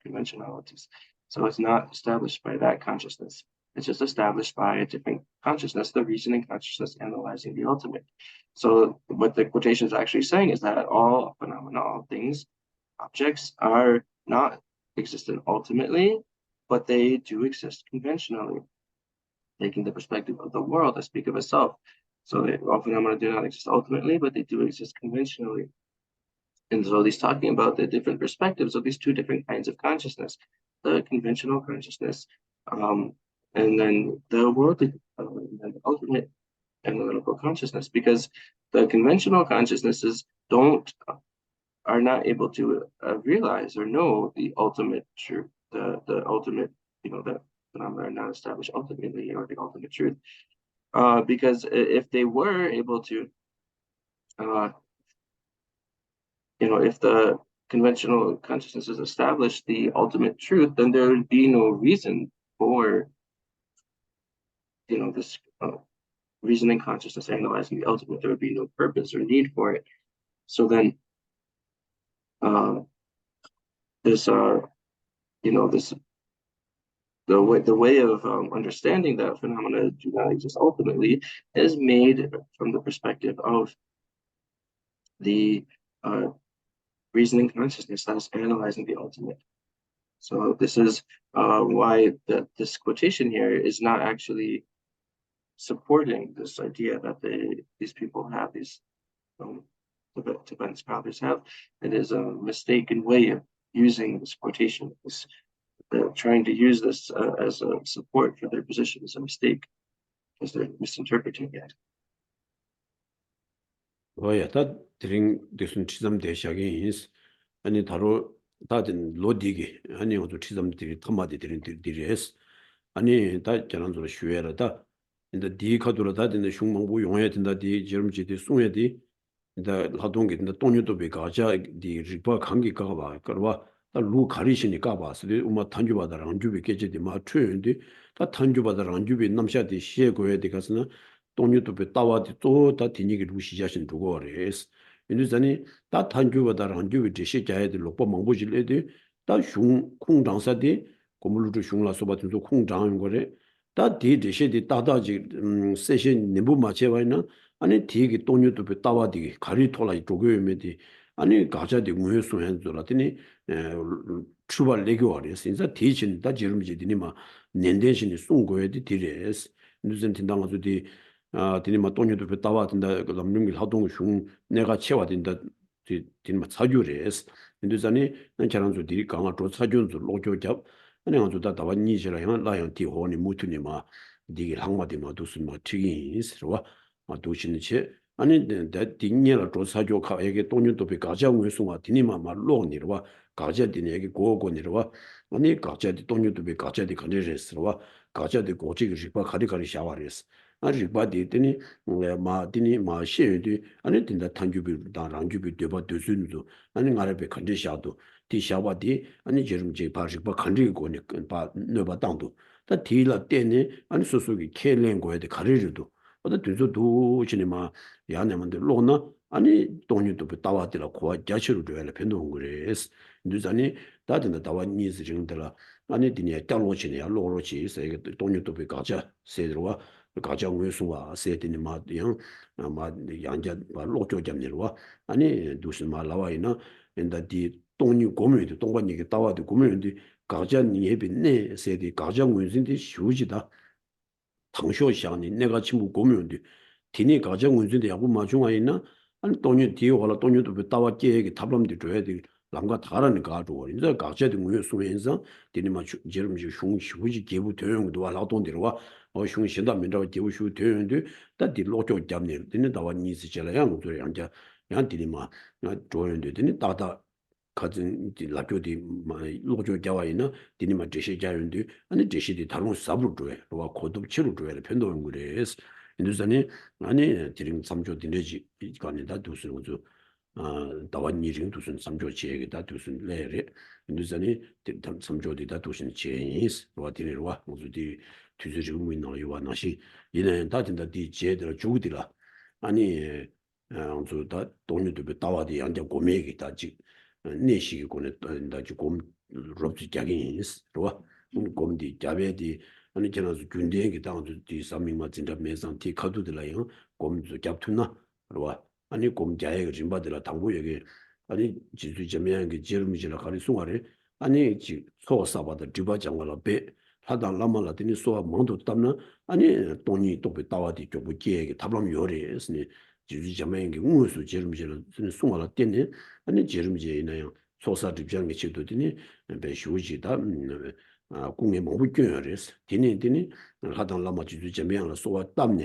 conventionalities. So it's not established by that consciousness. It's just established by a different consciousness, the reasoning consciousness analyzing the ultimate. So what the quotation is actually saying is that all phenomena, all things, objects are not existent ultimately, but they do exist conventionally, taking the perspective of the world, I speak of a self. So all phenomena do not exist ultimately, but they do exist conventionally. And so he's talking about the different perspectives of these two different kinds of consciousness, the conventional consciousness, and then the worldly, and the ultimate analytical consciousness, because the conventional consciousnesses are not able to realize or know the ultimate truth, the ultimate, the phenomena are not established ultimately, or the ultimate truth. Because if they were able to, if the conventional consciousnesses established the ultimate truth, then there would be no reason for, this reasoning consciousness analyzing the ultimate. There would be no purpose or need for it. So then, this, this the way of understanding that phenomena do not exist ultimately is made from the perspective of the reasoning consciousness that is analyzing the ultimate. So this is why this quotation here is not actually supporting this idea that these people have, these Tibetan scholars have. It is a mistaken way of using this quotation. They're trying to use this as a support for their position is a mistake, because they're misinterpreting it. 야, 다 드링 대순 치잠 대샤긴 인스 아니 다로 다든 로디기 아니 어도 치잠들이 터마디 드린들이스 아니 다 저런으로 쉬어라다 근데 디카도로 다든 흉망부 용해야 된다 디 지름지디 숭해디 근데 하동게 근데 돈유도 베가자 디 리바 관계가 봐 그러와 루 가리시니까 봐서리 우마 탄주바다랑 안주비 깨지디 마 트윈디 다 탄주바다랑 안주비 남샤디 시에 고에 되가서는 돈유도 베 따와디 또다 디니기 루시 자신 두고 그래스 인도자니 다 탄주바다랑 안주비 제시 자야들 로빠 망보질레디 다흉 콩장사디 고물루도 흉라 소바든도 콩장인 거래 다 디디시디 따다지 세시 내부 마체와이나 아니 디기 돈유도 베 따와디 가리 토라 조교메디 아니 가자디 무효수 현조라더니 출발 내교와리스 인자 디진다 지름지디니 마 년대신이 송고에디 디레스 누전 tin당아주디 디니 마 돈유도 베 따와든다 그 남릉길 하동 흉 내가 채와된다 디니 마 사주레스 인도자니 난 자랑주 디리 강아 조 사준주 로교잡 아니 아주다 다와 니지라 향 라양 디호니 무투니 마 디길 항마디 마 두스 마 튀긴스와 도시는 체 아니 내 딩녀라 조사조 가에게 돈유도 비 가장 외송아 디니마 말로니르와 가자디네게 고고니르와 아니 가자디 돈유도 비 가자디 간레스르와 가자디 고지기 리바 가리가리 샤와레스 아니 리바디 되니 마 디니 마 시에디 아니 딘다 탄주비 다 랑주비 되바 되순도 아니 가레베 컨디샤도 디샤와디 아니 제름제 바르바 컨디 고니 바 너바 당도 다 디라 때니 아니 소소기 켈랭고에데 가리르도 어디 뒤도 지니마 야네만데 로나 아니 돈유도 따와들라 고아 자치로 되려 변동 그래스 누자니 다든다 다와 니즈 정들라 아니 디니 땅로치네 로로치 세게 돈유도 가자 세들와 가자 외수와 세디니 마양 아마 양자 로조 잡니와 아니 두스 말라와이나 엔다디 돈유 고면도 동관이게 따와도 고면도 가자 예빈네 세디 가자 외신디 휴지다 당쇼시하니 내가 친구 고면데 디니 가정 운전대 야구 마중아 있나 아니 돈이 뒤에 와라 돈이도 따와 깨게 답람도 줘야 돼 남과 다른 가도 이제 가져도 뭐 수면서 디니 마 제름지 흉시 개부 대용도 와 라돈들 와 흉신다 민다고 개부슈 대용도 다디 로조 잡네 디니 다와 니스 제라야 뭐도 양자 양 디니 마 조연도 디니 다다 가진 라교디 로조 자와이나 디니마 제시 자연디 아니 제시디 다른 사부로 줘야 와 고도 치료 줘야 편도는 그래서 인도산이 아니 드림 삼조 디네지 이관이다 두스는 거죠 다원 일행 두슨 삼조 지역이다 두슨 레레 인도산이 삼조디다 두슨 지역이스 와 디네와 모두디 투즈지 위나요와 나시 이는 다진다 디 제대로 주디라 아니 다 돈유도 따와디 안데 고메기 다지 내시기 고네 나지 곰 롭지 자긴스 로와 곰디 자베디 아니 지나서 군대에 당도 뒤 삼명만 진짜 매상 뒤 카드들라요 곰도 잡투나 그러와 아니 곰자에 좀 받으라 당부 여기 아니 지수 점양 그 제르미지라 가리 송아래 아니 지 소사바다 뒤바 장가라 배 하다 라마라더니 소아 멍도 땀나 아니 돈이 또배 따와디 좀 부지에 답람 요리스니 지수 점양 그 우수 제르미지라 송아라 때네 아니 제르미지나요 소사 집장에 치도더니 배 휴지다 공에 뭐부 교열했어. 디니 하던 라마 지주 점양을 소와 땀내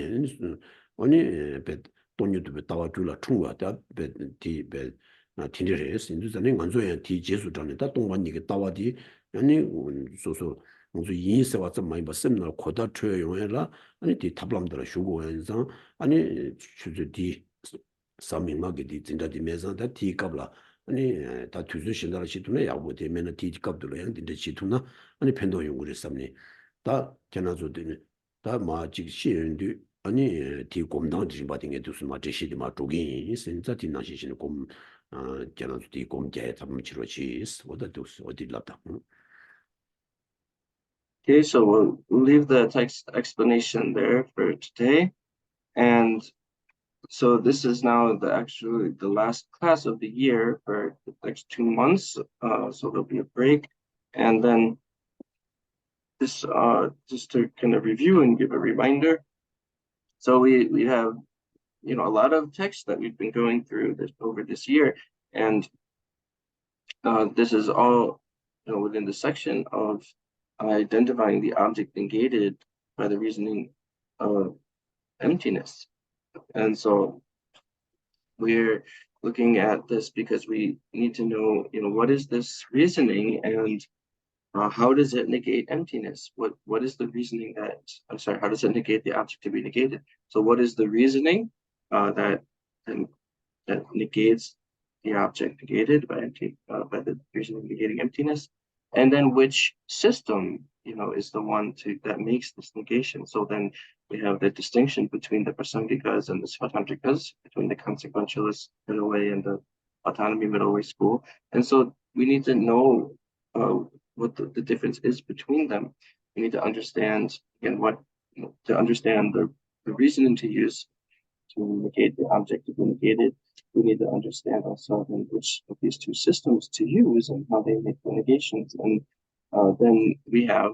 아니 배 돈유도 배 따와 줄라 충과다 배디배 티리레스 인도자는 간소에 디 제수 전에 다 동반이게 따와디 아니 소소 무슨 인세와 좀 많이 봤으면 고다 최용해라 아니 디 탑람들 쉬고 현상 아니 주디 사밍마게 디 진짜 디 메상다 디 갑라 아니 다 투수 신다라 시투네 야고 되면은 디 갑들로 양딘데 시투나 아니 팬도 연구를 했습니 다 견아조되네 다 마직 시연도 아니 디 곰당 지금 받은 게 무슨 마치 시디 마 쪽이 진짜 디나시시는 곰 견아조 디 곰제 잡음 치료지 어디도 어디 났다 Okay, so we'll leave the text explanation there for today. And so this is now actually the last class of the year for the next 2 months. So there'll be a break. And then this just to kind of review and give a reminder. So we have a lot of text that we've been going through over this year, and this is all within the section of identifying the object negated by the reasoning of emptiness. And so we're looking at this because we need to know, what is this reasoning, and how does it negate emptiness? What is the reasoning how does it negate the object to be negated? So what is the reasoning that negates the object negated by the reasoning negating emptiness? And then which system, is the one that makes this negation? So then we have the distinction between the prasangikas and the svatantrikas, between the consequentialist middle way and the autonomy middle way school. And so we need to know what the difference is between them. We need to understand, again, to understand the reasoning to use to negate the object to be negated. We need to understand also then which of these two systems to use and how they make the negations. And then we have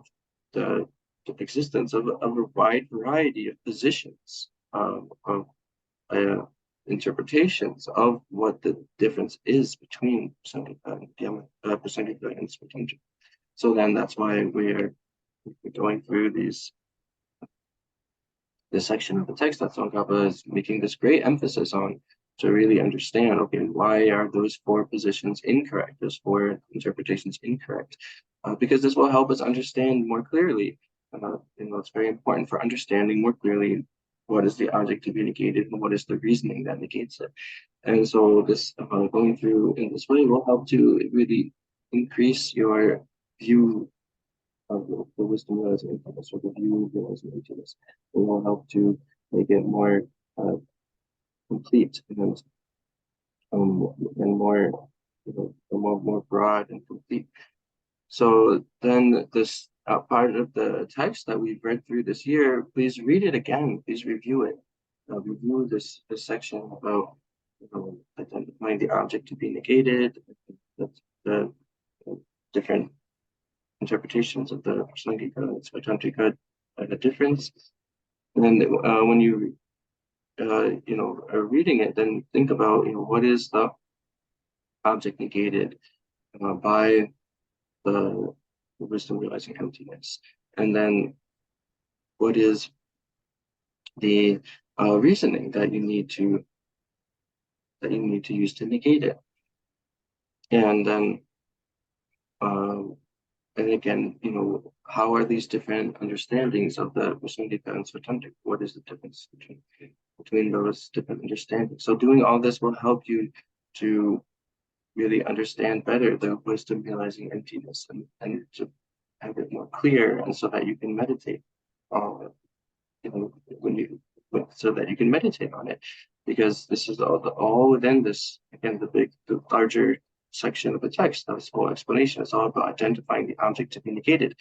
the existence of a wide variety of positions of interpretations of what the difference is between Prasangika and Svatantrika. So then that's why we're going through this section of the text that Tsongkhapa is making this great emphasis on, to really understand, okay, why are those 4 positions incorrect, those 4 interpretations incorrect? Because this will help us understand more clearly. It's very important for understanding more clearly what is the object to be negated and what is the reasoning that negates it. And so this going through in this way will help to really increase your view of the wisdom realizing emptiness, or the view of realizing emptiness. It will help to make it more complete and more, more broad and complete. So then this part of the text that we've read through this year, please read it again. Please review it. Review this section about identifying the object to be negated, the different interpretations of the Prasangika and Svatantrika, the difference. And then when you are reading it, then think about what is the object negated by the wisdom realizing emptiness, and then what is the reasoning that you need to use to negate it. And then and again, how are these different understandings of the Prasangika and Svatantrika? What is the difference between those different understandings? So doing all this will help you to really understand better the wisdom realizing emptiness, and to have it more clear, and so that you can meditate so that you can meditate on it, because this is all within this, again, the larger section of the text, this whole explanation is all about identifying the object to be negated.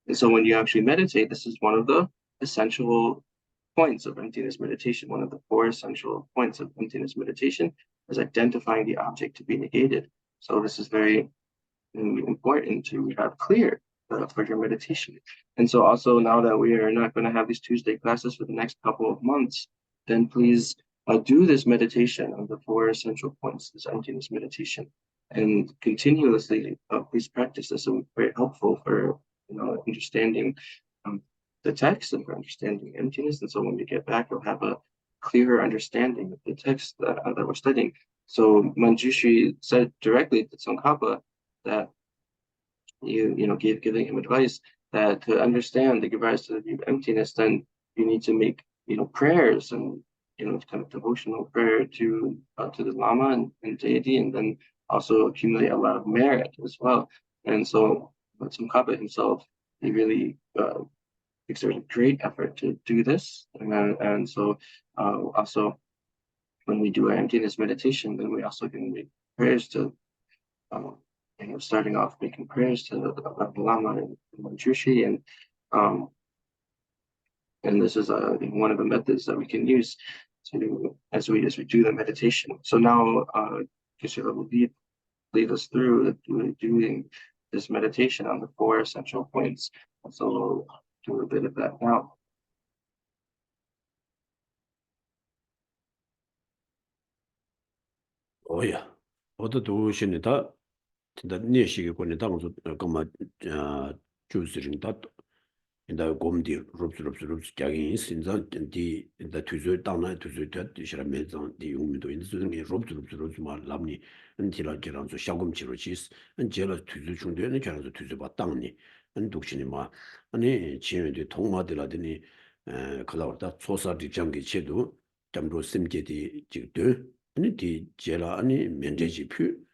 And so when you actually meditate, this is one of the essential points of emptiness meditation. One of the 4 essential points of emptiness meditation is identifying the object to be negated. So this is very important to have clear for your meditation. And so also now that we are not going to have these Tuesday classes for the next couple of months, then please do this meditation on the 4 essential points, this emptiness meditation, and continuously please practice this. It will be very helpful for understanding the text and for understanding emptiness. And so when we get back, we'll have a clearer understanding of the text that we're studying. So Manjushri said directly to Tsongkhapa that giving him advice that to understand, to give rise to the view of emptiness, then you need to make prayers and kind of devotional prayer to the Lama and deity, and then also accumulate a lot of merit as well. And so Tsongkhapa himself, he really exerted great effort to do this, and so also when we do our emptiness meditation, then we also can make prayers to starting off making prayers to the Lama and Manjushri, and this is one of the methods that we can use to as we do the meditation. So now Geshe will lead us through doing this meditation on the 4 essential points. So we'll do a bit of that now. Oh yeah, 어떤 진짜 내시게 권에 당소 그마 주스링다 인다 곰디 룹스 갸긴 신자 디 인다 투조 당나 투조 때 시라메장 디 용미도 인스는 룹스 말 람니 인티라 게란소 샤곰치로 지스 인제라 투조 중대는 게란소 투조 바 당니 인독신이 마 아니 지연의 동마들라더니 그러다 소사디 장기 체도 잠도 심게디 지도 아니 디 제라 아니 면제지표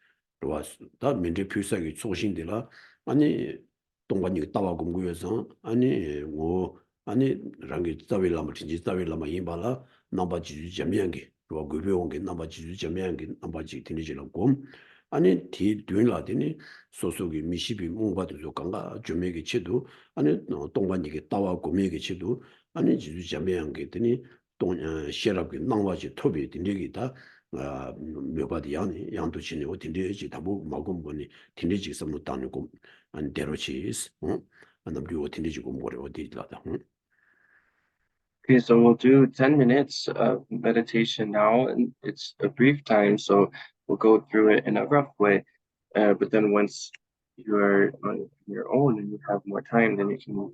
다 면제 필사기 소신들라 아니 동반이 따와 공부해서 아니 아니 랑게 자위라마 진지 자위라마 임발라 남바지 점양게 로 고배원게 남바지 점양게 남바지 되지는 곰 아니 디 되라더니 소속이 미시비 몽바도 조간가 좀에게 치도 아니 동반이게 따와 고메게 치도 아니 지주 점양게 되니 동 시랍게 남바지 토비 되기다 몇바디 양도 지내 어딘데지 다뭐 먹은 거니 딘데지 섬도 다니고 안 데로치스 안 남기 어딘데지고 뭐래 어디라다 Okay, so we'll do 10 minutes of meditation now, and it's a brief time, so we'll go through it in a rough way. But then once you're on your own and you have more time, then you can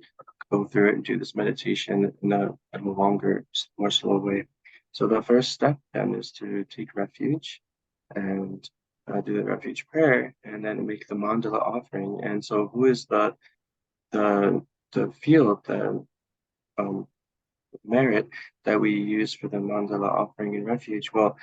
go through it and do this meditation in a longer, more slow way. So the first step then is to take refuge and do the refuge prayer, and then make the mandala offering. And so, who is the field, the merit that we use for the mandala offering in refuge? Well,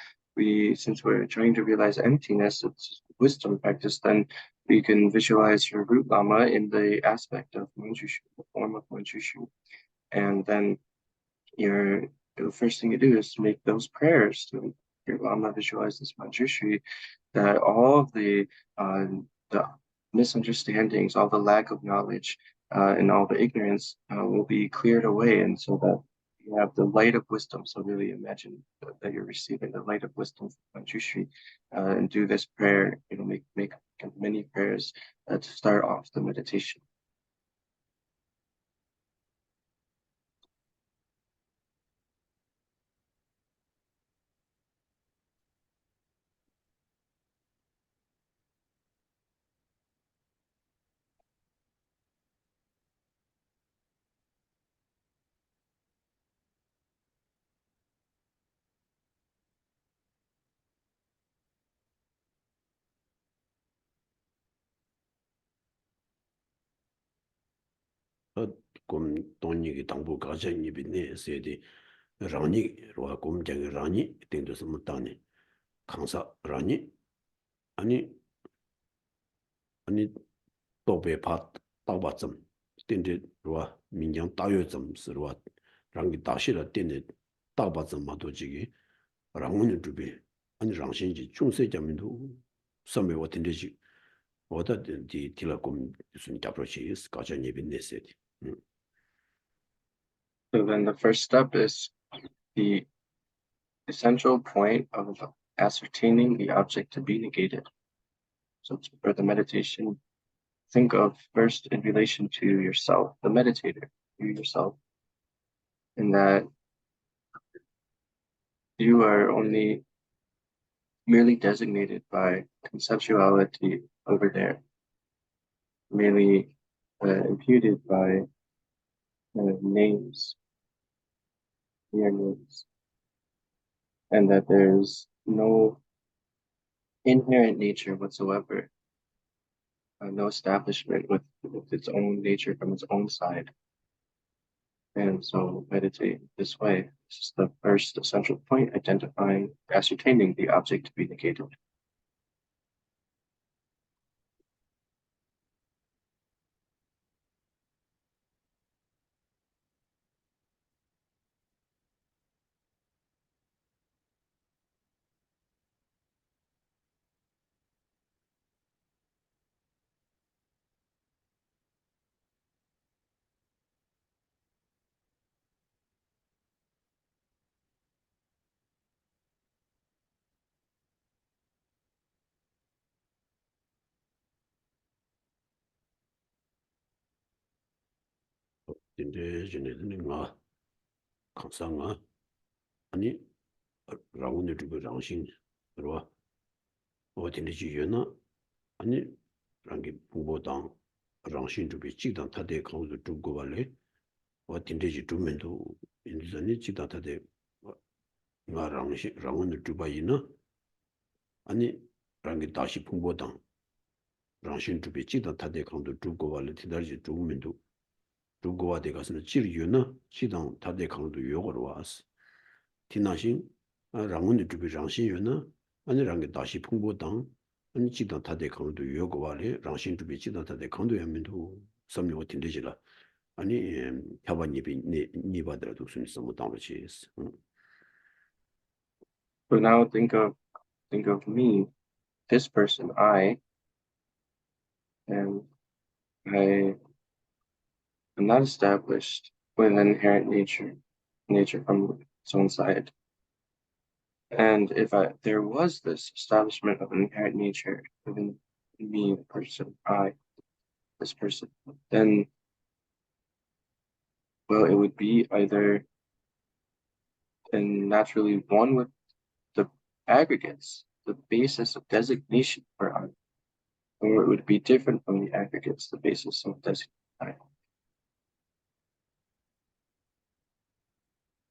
since we're trying to realize emptiness, it's wisdom practice, then we can visualize your root lama in the aspect of Manjushu, the form of Manjushu. And then the first thing you do is make those prayers to your lama, visualize this Manjushri, that all of the misunderstandings, all the lack of knowledge, and all the ignorance will be cleared away, and so that you have the light of wisdom. So really imagine that you're receiving the light of wisdom from Manjushri, and do this prayer. Make many prayers to start off the meditation. 곰 돈이기 당부 가정이 비네 세디 라니 로아 곰장이 라니 땡도서 못다니 강사 라니 아니 또베 파 따바점 땡데 로아 민장 따요점 스로아 랑기 다시라 땡데 따바점 마도지기 랑문이 주비 아니 랑신지 중세자민도 섬에 땡데지 어디 디라곰 무슨 잡로치 가정이 비네 세디 So then the first step is the essential point of ascertaining the object to be negated. So for the meditation, think of first in relation to yourself, the meditator, you yourself, in that you are only merely designated by conceptuality over there, merely imputed by names, mere names, and that there's no inherent nature whatsoever, no establishment with its own nature from its own side. And so meditate this way. This is the first essential point, identifying, ascertaining the object to be negated. 근데 전에는 나 강상아 아니 라운드 두고 장신 들어와 어디는 지연나 아니 랑기 부보당 장신 두비 찍당 타대 강도 두고 발래 어딘데 지 두면도 인전이 찍당 타대 나 랑신 라운드 두바이나 아니 랑기 다시 부보당 장신 두비 찍당 타대 강도 두고 발래 티다지 두면도 두고 와대 가서는 지르유나 지당 타대 강도 요거로 왔어 티나신 랑원의 주비 장신유나 아니 랑게 다시 풍보당 아니 지당 타대 강도 요거와래 랑신 주비 지당 타대 강도 연민도 섬요 tinde지라 아니 협반입이 니바더라도 순 있으면 당로치 So now think of me, this person, and I am not established with an inherent nature from its own side. And if there was this establishment of an inherent nature within me, the person, this person, then, well, it would be either and naturally one with the aggregates, the basis of designation for I, or it would be different from the aggregates, the basis of designation I.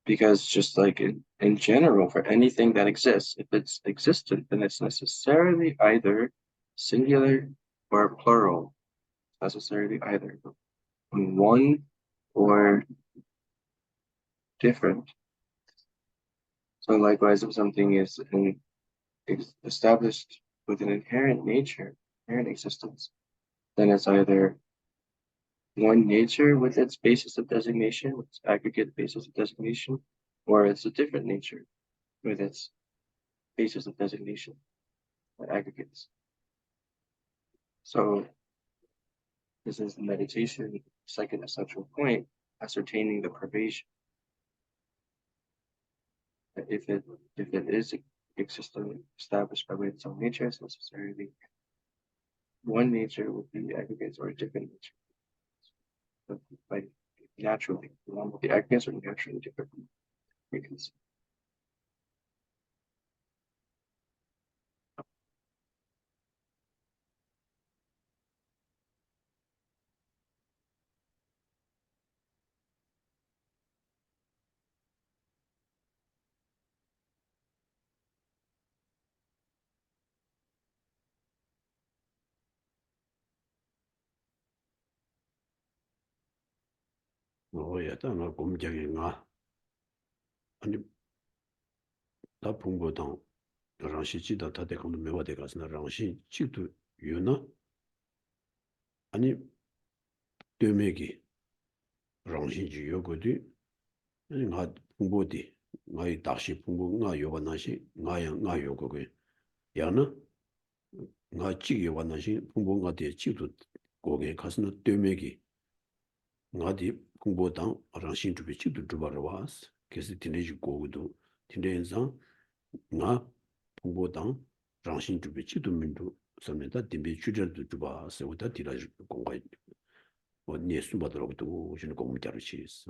Because just like in general, for anything that exists, if it's existent, then it's necessarily either singular or plural, necessarily either one or different. So likewise, if something is established with an inherent nature, inherent existence, then it's either one nature with its basis of designation, with its aggregate basis of designation, or it's a different nature with its basis of designation, or aggregates. So this is the meditation, second essential point, ascertaining the privation. If it is existing, established by way of its own nature, it's necessarily one nature with the aggregates or a different nature. But like naturally, along with the aggregates are naturally different frequencies. 야다나 곰장이가 아니 다 풍보당 랑시 지다 타대 강도 매화대 가서나 랑시 지도 유나 아니 되메기 랑시 지 요거디 아니 나 풍보디 나이 다시 풍보 나 요바나시 나야 요거게 야나 나 지기 요바나시 풍보가 대 지도 고개 가서나 되메기 ngadi pungbo dang rangshin chubi chikdu dhubara waas kesi tinte ji gogudu tinte inzang nga pungbo dang rangshin chubi chikdu mindu samne da timbi chujardu dhuba se uda tila gongga nye sumbadaragudu shini gongmu gyaru chis.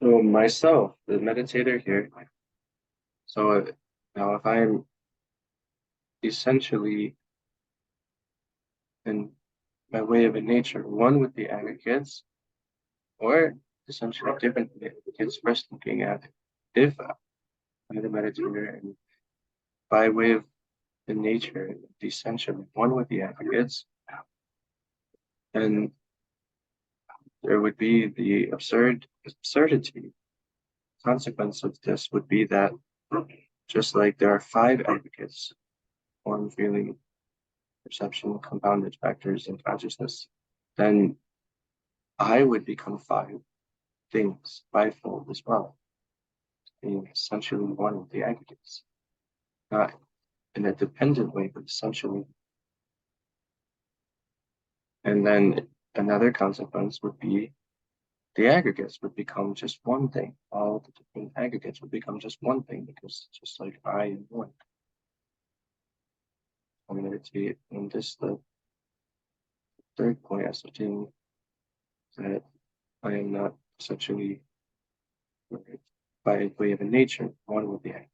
So myself, the meditator here, so now if I'm essentially in my way of a nature, one with the aggregates, or essentially different from the aggregates, first looking at if I'm the meditator and by way of the nature, essentially one with the aggregates, then there would be the absurdity consequence of this would be that just like there are 5 aggregates, form, feeling, perception, compounded factors, and consciousness, then I would become 5 things, 5-fold as well, being essentially one with the aggregates, not in a dependent way, but essentially. And then another consequence would be the aggregates would become just one thing. All the different aggregates would become just one thing because just like I am one. I'm meditate, and this the third point ascertaining that I am not essentially by way of a nature one with the aggregates.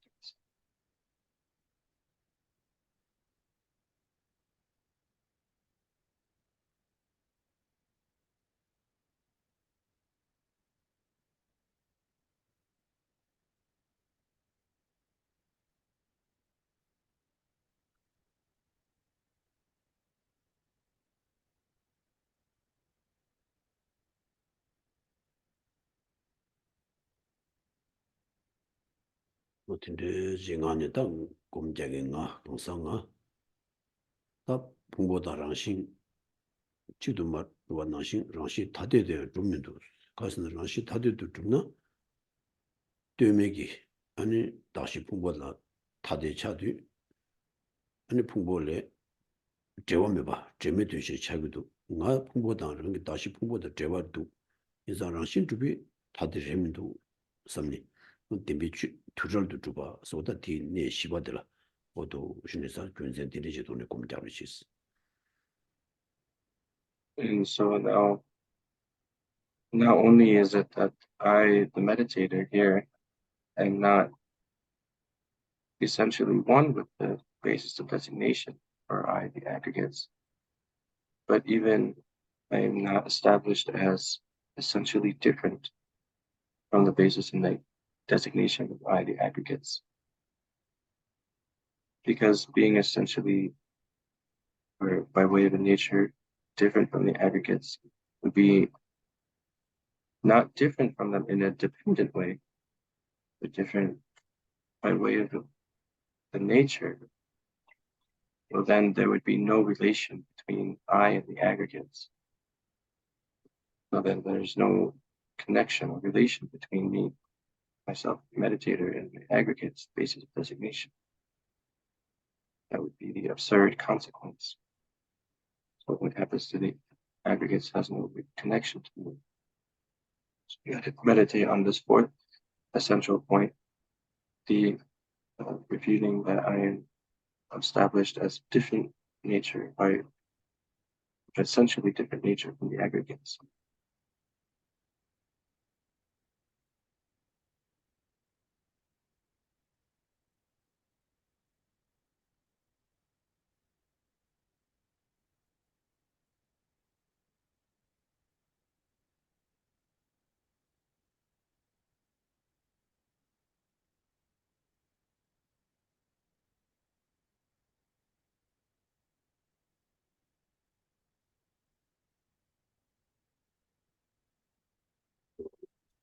tinte jingani da gomjagi nga gongsa nga da pungbo da rangshin chikdu mar ruwa nangshin rangshi tadede rummindu kasina rangshi tadede rumna dömegi 아니 다시 풍보다 타대 차도 아니 풍보래 제원해 봐 제메듯이 차기도 나 풍보다 그런 게 다시 풍보다 제와도 인사랑 신주비 타대 재민도 섬니 근데 투절도 줘봐 소다 뒤에 시바들라 모두 신에서 근전 되는지 돈에 공짜로 시스. And so now, not only is it that I, the meditator here, am not essentially one with the basis of designation, or I, the aggregates, but even I am not established as essentially different from the basis and the designation of I, the aggregates. Because being essentially, or by way of a nature, different from the aggregates would be not different from them in a dependent way, but different by way of the nature. Well, then there would be no relation between I and the aggregates. So then there's no connection or relation between me, myself, the meditator, and the aggregates basis of designation. That would be the absurd consequence. So what happens to the aggregates has no connection to me. So you have to meditate on this fourth essential point, the refuting that I am established as different nature by essentially different nature from the aggregates.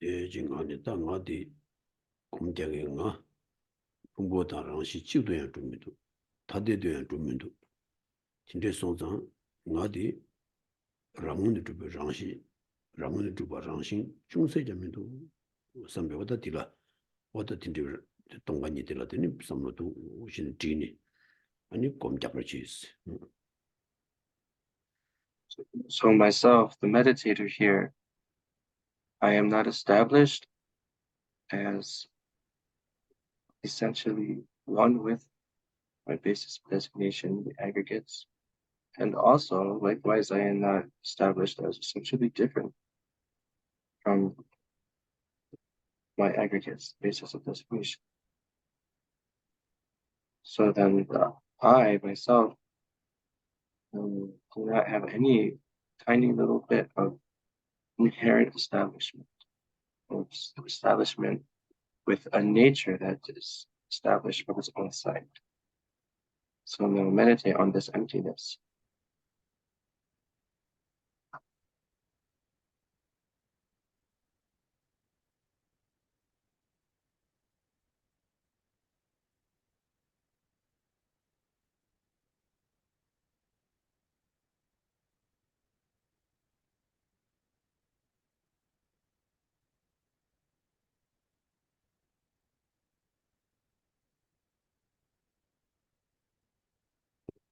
jingani da nga di gomjagi nga pungbo da rangshi chikdu yang rummindu tadede yang rummindu tinte songzang nga di ramuni drupa rangshin chungse jamindu sambe wada tila wada tinte tongganyi tila tini samlo tu ushin jini ani gomjagla chis. So myself, the meditator here, I am not established as essentially one with my basis of designation, the aggregates. And also, likewise, I am not established as essentially different from my aggregates, basis of designation. So then I, myself, do not have any tiny little bit of inherent establishment, or establishment with a nature that is established from its own side. So now meditate on this emptiness.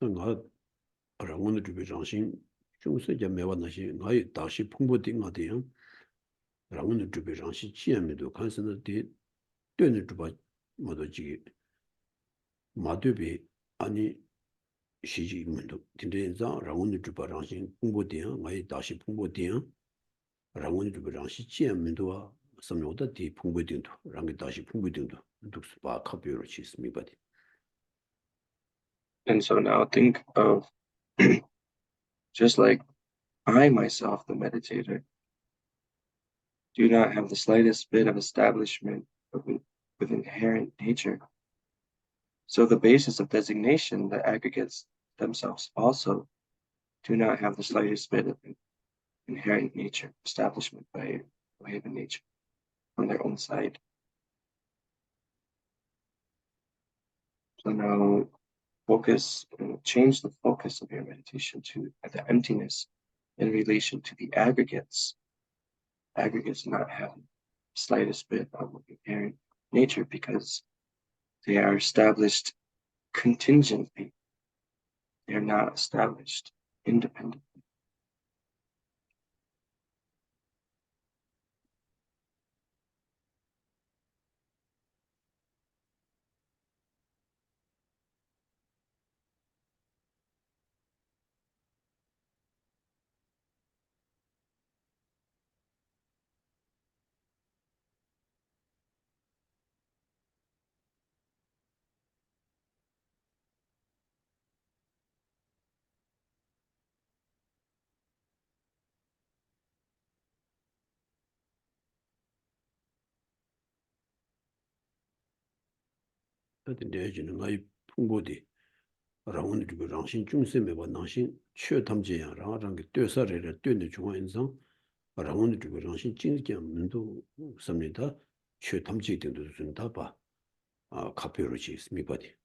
나 라고는 주비 정신 중세자 매완나시 나이 다시 풍부딩하대요. 라고는 주비 정신 지에미도 간선의 대 되는 주바 모두 지기 마드비 아니 시지문도 딘데자 라고는 주바 정신 풍부딩 나이 다시 풍부딩 라고는 주비 정신 지에미도 섬요다 디 풍부딩도 랑게 다시 풍부딩도 독스바 카피로 치스미바디. And so now think of just like I myself, the meditator, do not have the slightest bit of establishment with inherent nature. So the basis of designation, the aggregates themselves also do not have the slightest bit of inherent nature, establishment by way of nature on their own side. So now focus, change the focus of your meditation to the emptiness in relation to the aggregates. Aggregates not have the slightest bit of inherent nature because they are established contingently. They are not established independently. 내지는 나이 풍부디 라운드 주고 랑신 중세메 바 낭신 최탐제야 라랑게 떼서래를 떼는 중앙 인상 라운드 주고 랑신 찡게 문도 섭니다 최탐제 등도 준다 봐 카페로치 스미바디.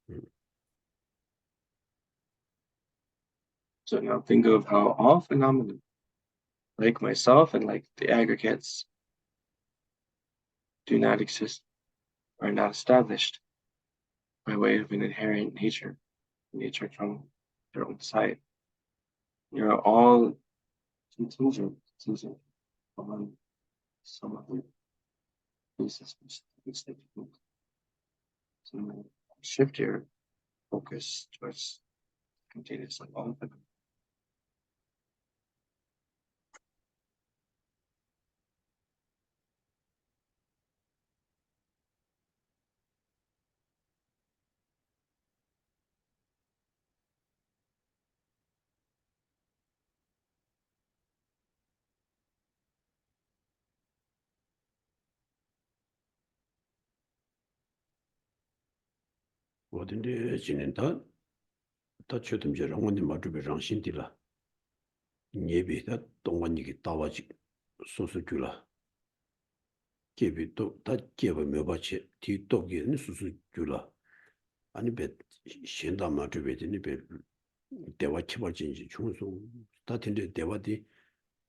So now think of how all phenomena, like myself and like the aggregates, do not exist, are not established by way of an inherent nature from their own side. You're all contingent on some other basis which they can. So shift your focus towards containers like all of them. 어딘데 지낸다 다 최탐제 랑원데 마주베 랑신디라 예비다 동원이기 따와지 소수줄라 개비도 다 개버 몇바치 뒤독이는 수수줄라 아니 배 신다 마주베드니 배 대화 치발진지 중소 다 텐데 대화디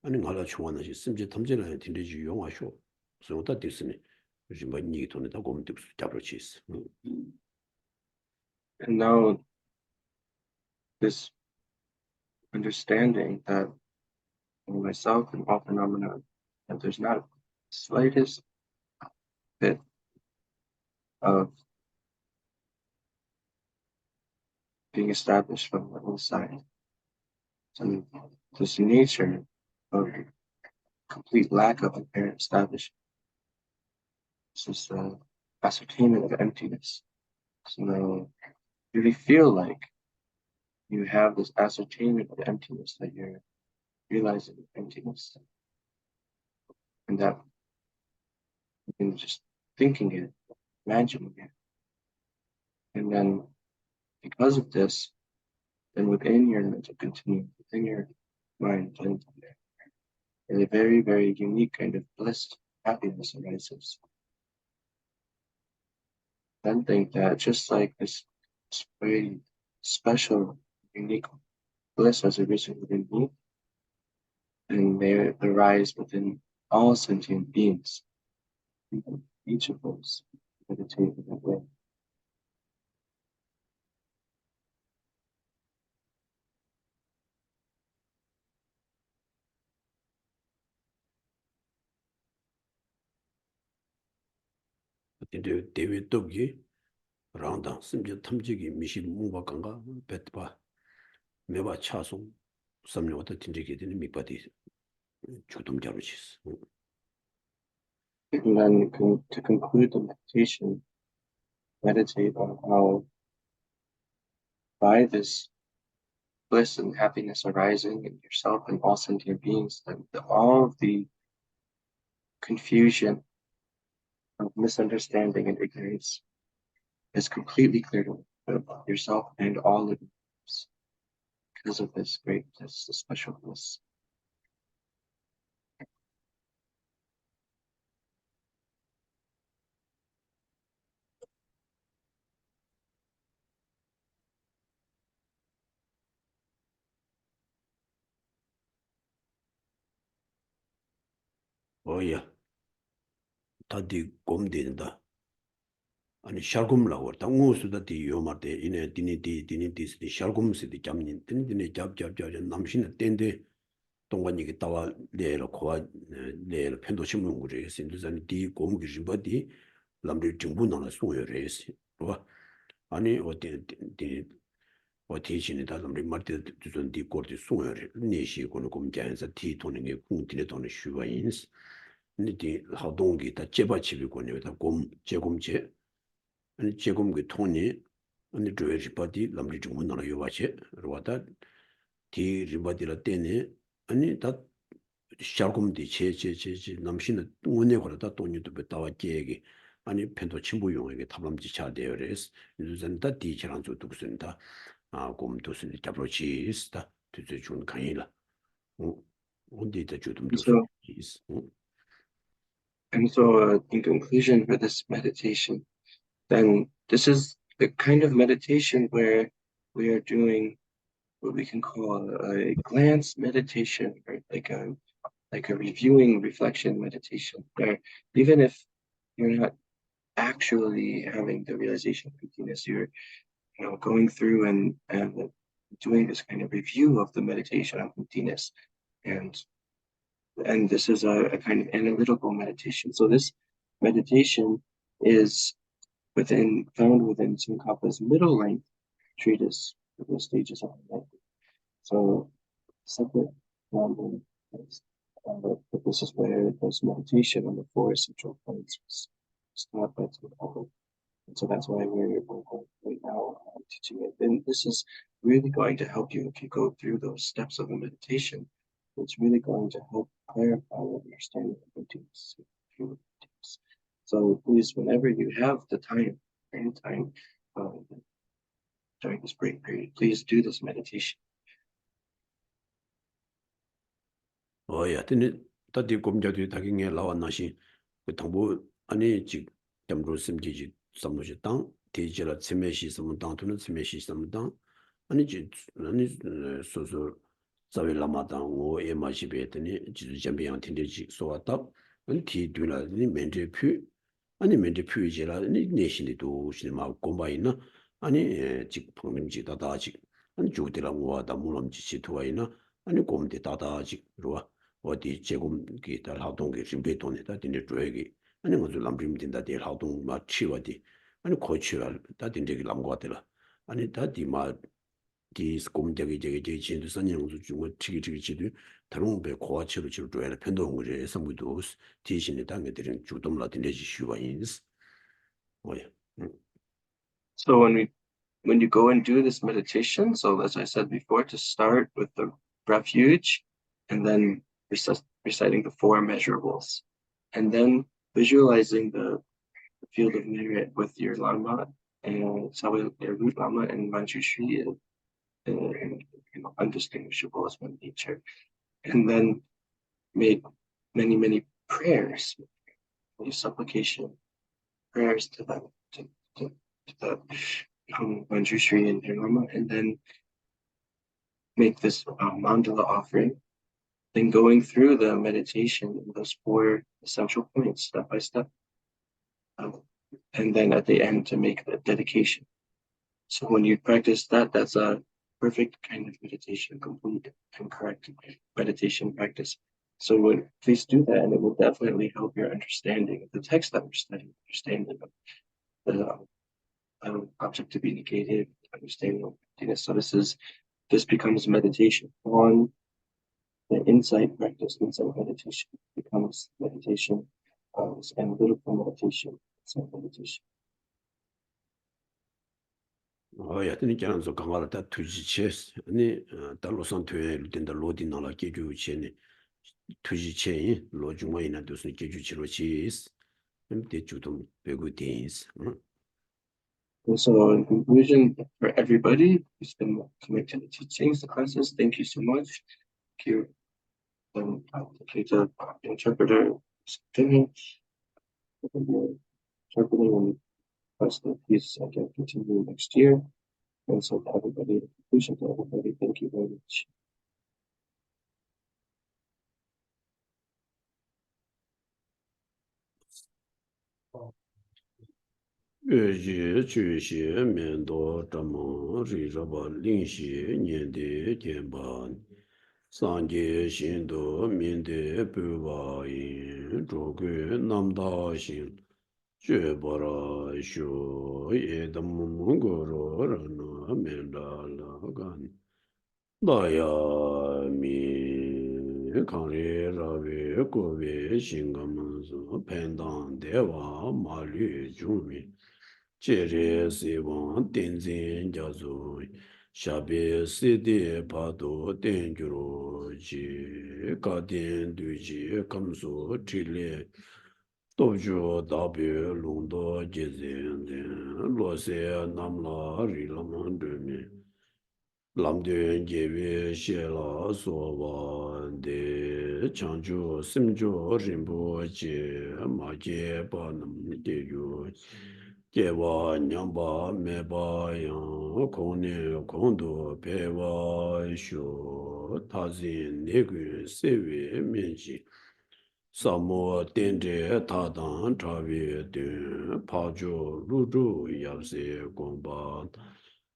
아니 나라 중원하시 심지 탐제는 텐데지 용하쇼 소다 디스니 요즘 뭐 니기 돈에 다 고면 득수 잡으치스. And now this understanding that in myself and all phenomena, and there's not the slightest bit of being established from the inside. And this nature of complete lack of apparent establishment. This is the ascertainment of emptiness. So now you really feel like you have this ascertainment of emptiness, that you're realizing emptiness, and that you can just thinking it, imagining it. And then because of this, then within your mental continuum, within your mind, and a very, very unique kind of bliss, happiness arises. Then think that just like this very special, unique bliss has arisen within me, and they arise within all sentient beings. Each of us meditate in that way. 근데 대외 떡이 랑당 심지 탐지기 미시 뭔가 간가 뱃바 매바 차송 섬녀부터 tinjiki 되는 밑바디 주동 자루치스. And then to conclude the meditation, meditate on how by this bliss and happiness arising in yourself and all sentient beings, that all of the confusion of misunderstanding and ignorance is completely cleared away about yourself and all living beings because of this great bliss, this special bliss. 어야 다디 곰된다. 아니 샬곰라고 당우수다 디 요마데 이네 디니디스디 샬곰스디 잠닌 디니 잡잡잡 남신의 땐데 동관이게 따와 레로 코아 레로 편도신문 구조에 신두산 디 곰기 심바디 람리 정부나라 소요레스 뭐 아니 어디 어디신이다 람리 마르데 두전 디 코르디 소요레 니시 고노 곰자에서 티 돈에 궁티네 돈의 슈와인스 니디 하동기 다 제바치비 고네다 곰 제곰제 아니 제곰기 통이 아니 조여지바디 람리 정문나라 요바체 로와다 디 리바디라 때네 아니 다 샤곰디 제제제제 남신의 원에 걸어다 돈이도 배다와 계획이 아니 펜도 친구용에게 탑람지 차대요레스 유전다 디치랑 조도 무슨다 아 곰도스니 잡로치 있다 되게 좋은 강의라 어디다 조금 더 And so in conclusion for this meditation, then this is the kind of meditation where we are doing what we can call a glance meditation, or like a reviewing reflection meditation, where even if you're not actually having the realization of emptiness, you're going through and doing this kind of review of the meditation of emptiness, and this is a kind of analytical meditation. So this meditation is found within Tsongkhapa's middle length treatise for the stages of enlightenment. So separate Lamrim, but this is where this meditation on the four essential points was taught by Tsongkhapa. And so that's why we're right now teaching it. And this is really going to help you if you go through those steps of a meditation. It's really going to help clarify your understanding of emptiness. So please, whenever you have the time, anytime during this break period, please do this meditation. 어야 근데 다디 곰자들이 다경에 나왔나시 그 당부 아니 지 점로 심지지 삼로지 땅 대지라 치매시 섬 땅도는 치매시 섬 땅 아니 지 아니 소소 자벨라마당 오 에마시베더니 지점비양 텐데지 소왔다 은티 뒤라니 멘제퓨 아니 멘제퓨지라 니 내신이도 시마 곰바이나 아니 직 풍림지다다 직 아니 조디랑 와다 물음지 시투와이나 아니 곰데 다다 직 로와 어디 제공기 달 활동이 준비도네 다 되는 조액이 아니 뭐좀 람림 된다 될 활동 막 치워디 아니 고치라 다 된게 남고 같더라 아니 다 디마 디 공대기 제게 진도 선영도 중고 치기치기치도 다른 배 고아치로 치료 줘야 편도 거제 성부도 대신에 당에들은 주동라 된지 쉬워인스 뭐야 So when you go and do this meditation, so as I said before, to start with the refuge and then reciting the 4 measurables, and then visualizing the field of merit with your lama and your root lama and manjushri, undistinguishable as one nature, and then make many prayers, supplication prayers to them, to the manjushri and your lama, and then make this mandala offering, then going through the meditation in those 4 essential points step by step, and then at the end to make the dedication. So when you practice that, that's a perfect kind of meditation, complete and correct meditation practice. So please do that, and it will definitely help your understanding of the text that we're studying, understanding of the object to be negated, understanding of emptiness. So this becomes meditation on the insight practice. Insight meditation becomes meditation, analytical meditation, insight meditation. 여하튼 저는 강화를 다 투지체 아니 달로선 퇴를 된다 로딘나라 계주체니 투지체 로중마이나 도스 계주치로치스 근데 주동 배구 데인스 And so in conclusion, for everybody who's been coming to the teachings, the classes, thank you so much. Thank you. The interpreter, interpreting and request that please again continue next year. And so to everybody, the conclusion to everybody, thank you very much. 상계 신도 민대 부바인 조그 남다신 죄버라 쇼 예담문고로라나 멘달라간 나야 미 강리라베 고베 신가문서 펜당 대와 마류 중미 제레세원 덴젠 자조 샤베 세데 바도 덴주로지 가덴 두지 감소 틸레 도주 다베 롱도 제젠데 로세 남라 리라만드미 람드엔 제베 셰라 소바데 창주 심주 림보제 마제 바남 데유 제와 냠바 메바양 공네 공도 배와쇼 타진 네그 세웨 면지 사모 덴데 타당 자베데 파조 루루 야세 공바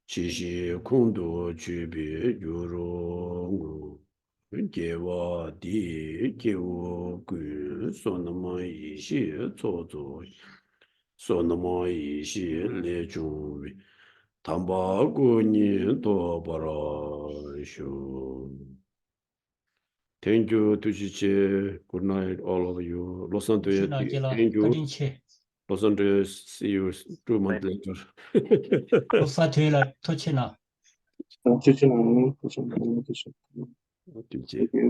지시 공도 주비 유로 제와 디 제오 그 소나마 이시 조조 소나마 이시 레주비 담바고니 도바라쇼. Thank you, Tujiche. Good night, all of you. Los Angeles, thank you. Los Angeles, see you 2 months later. Thank you.